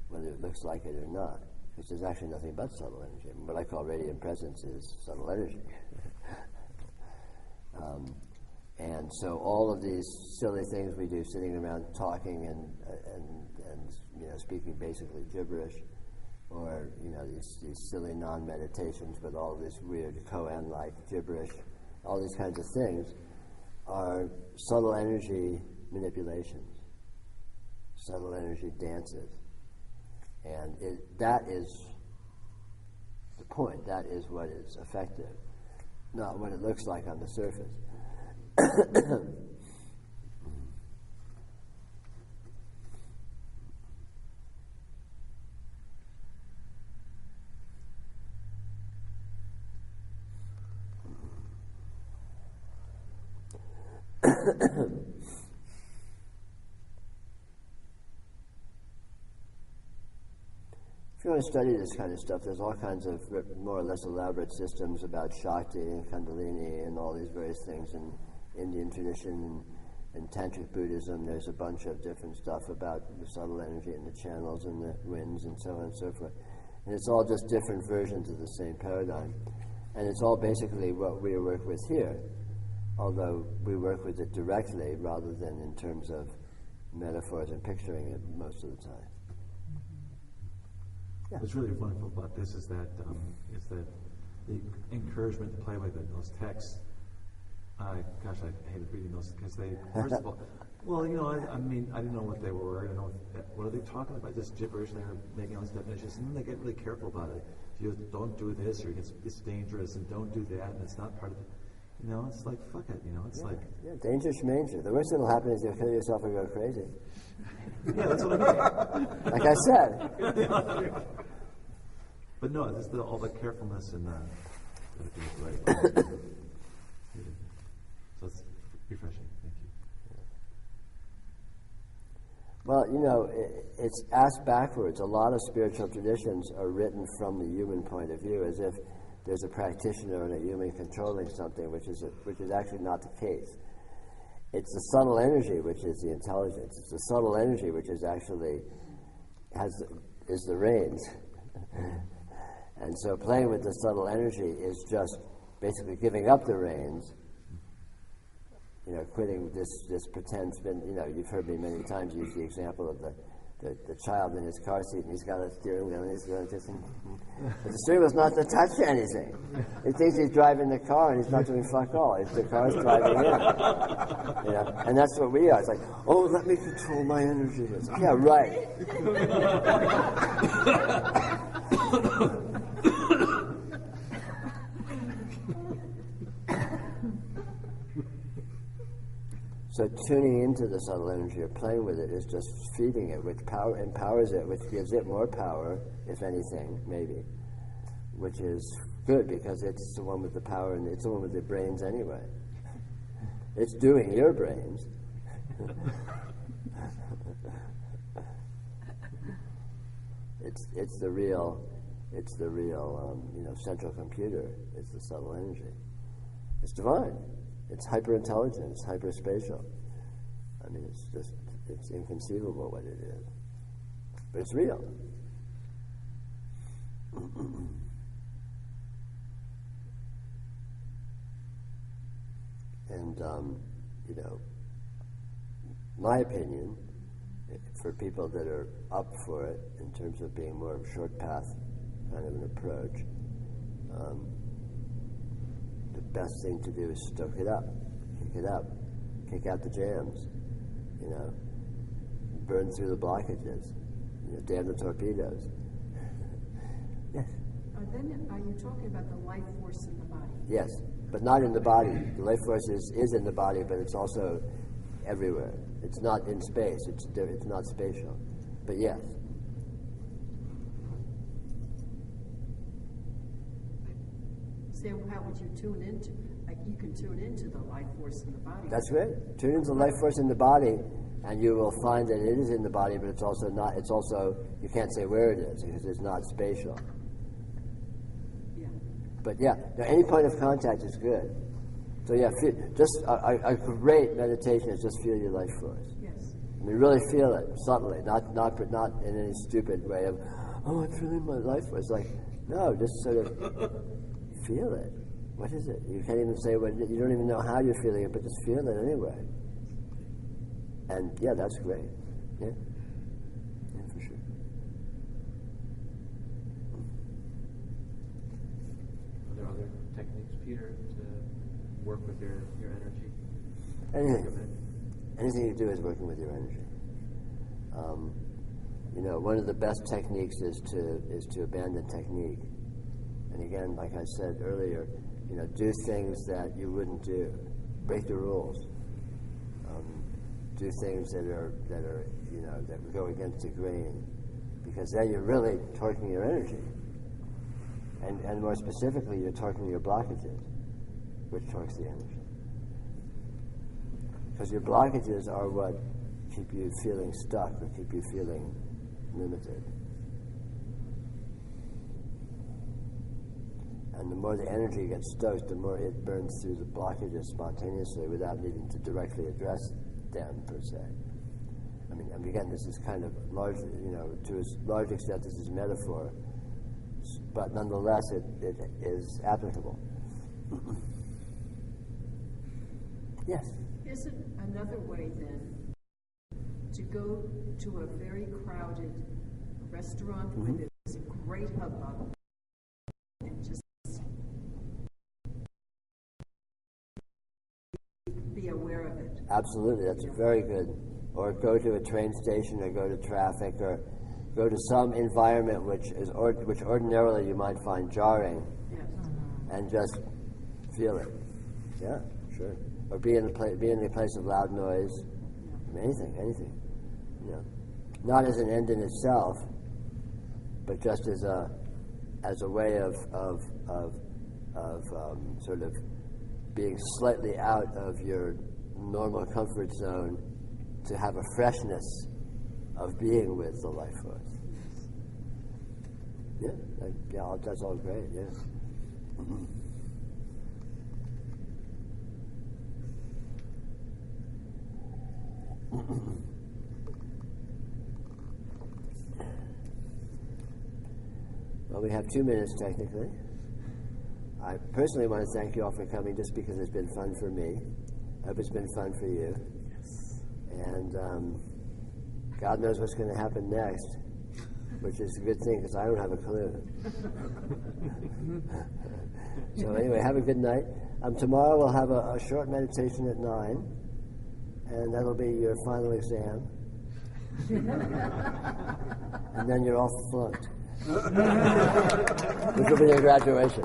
whether it looks like it or not, because there's actually nothing but subtle energy. What I call radiant presence is subtle energy. And so all of these silly things we do, sitting around talking and speaking basically gibberish, or these silly non-meditations with all this weird koan-like gibberish, all these kinds of things are subtle energy manipulations, subtle energy dances, and that is the point. That is what is effective, not what it looks like on the surface. If you want to study this kind of stuff, there's all kinds of more or less elaborate systems about Shakti and Kundalini and all these various things in Indian tradition and Tantric Buddhism. There's a bunch of different stuff about the subtle energy and the channels and the winds and so on and so forth. And it's all just different versions of the same paradigm. And it's all basically what we work with here, although we work with it directly rather than in terms of metaphors and picturing it most of the time. Yeah. What's really wonderful about this is that the encouragement to play with it, those texts. I hated reading those because they, first of all, I didn't know what they were. I didn't know what are they talking about, this gibberish. They were making all these definitions, and then they get really careful about it. You don't do this, or it's dangerous, and don't do that, and it's not part of it. It's like, fuck it, it's like... Yeah, danger schmanger. The worst that'll happen is you'll kill yourself or go crazy. Yeah, that's what I mean. Like I said. But no, this is all the carefulness and right. So it's refreshing. Thank you. Well, it's asked backwards. A lot of spiritual traditions are written from the human point of view, as if there's a practitioner and a human controlling something, which is actually not the case. It's the subtle energy which is the intelligence. It's the subtle energy which is actually is the reins. And so playing with the subtle energy is just basically giving up the reins, quitting this pretend spin. You've heard me many times use the example of the child in his car seat, and he's got a steering wheel, and he's going to but the steering wheel's not to touch anything. He thinks he's driving the car, and he's not doing fuck all. The car's driving in. And that's what we are. It's like, oh, let me control my energy. It's like, yeah, right. So tuning into the subtle energy or playing with it is just feeding it, which empowers it, which gives it more power, if anything, maybe, which is good because it's the one with the power and it's the one with the brains anyway. It's doing your brains. It's the real central computer. It's the subtle energy. It's divine. It's hyper-intelligent, it's hyper-spatial. I mean, it's inconceivable what it is. But it's real. And, my opinion, for people that are up for it, in terms of being more of a short path kind of an approach, the best thing to do is stoke it up, kick out the jams, burn through the blockages, damn the torpedoes. Yes? Then are you talking about the life force in the body? Yes, but not in the body. The life force is in the body, but it's also everywhere. It's not in space, it's not spatial, but yes. So how would you tune into it? like you can tune into the life force in the body. That's great. Tune into the life force in the body, and you will find that it is in the body, but it's also not. It's also, you can't say where it is because it's not spatial. Yeah. But yeah, now any point of contact is good. So yeah, just a great meditation is just feel your life force. Yes. I mean, really feel it subtly, not in any stupid way of, oh, I'm feeling my life force. Like, no, just sort of feel it. What is it? You can't even say what. You don't even know how you're feeling it, but just feel it anyway. And yeah, that's great. Yeah, for sure. Are there other techniques, Peter, to work with your energy? Anything you do is working with your energy. One of the best techniques is to abandon technique. And again, like I said earlier, do things that you wouldn't do. Break the rules. Do things that would go against the grain, because then you're really torquing your energy. And more specifically, you're torquing your blockages, which torques the energy. Because your blockages are what keep you feeling stuck or keep you feeling limited. And the more the energy gets stoked, the more it burns through the blockages spontaneously without needing to directly address them, per se. I mean, again, this is kind of largely, to a large extent, this is metaphor, but nonetheless, it is applicable. Yes? Isn't another way, then, to go to a very crowded restaurant where there's a great hubbub and just be aware of it? Absolutely, that's very good. Or go to a train station, or go to traffic, or go to some environment which ordinarily you might find jarring, and just feel it. Yeah, sure. Or be in a place of loud noise. Anything. Not as an end in itself, but just as a way of sort of being slightly out of your normal comfort zone to have a freshness of being with the life force. Yeah, that's all great. Yeah. Well, we have 2 minutes technically. I personally want to thank you all for coming, just because it's been fun for me. I hope it's been fun for you. Yes. And God knows what's going to happen next, which is a good thing because I don't have a clue. So anyway, have a good night. Tomorrow we'll have a short meditation at 9, and that'll be your final exam. And then you're all flunked. Which will be your graduation.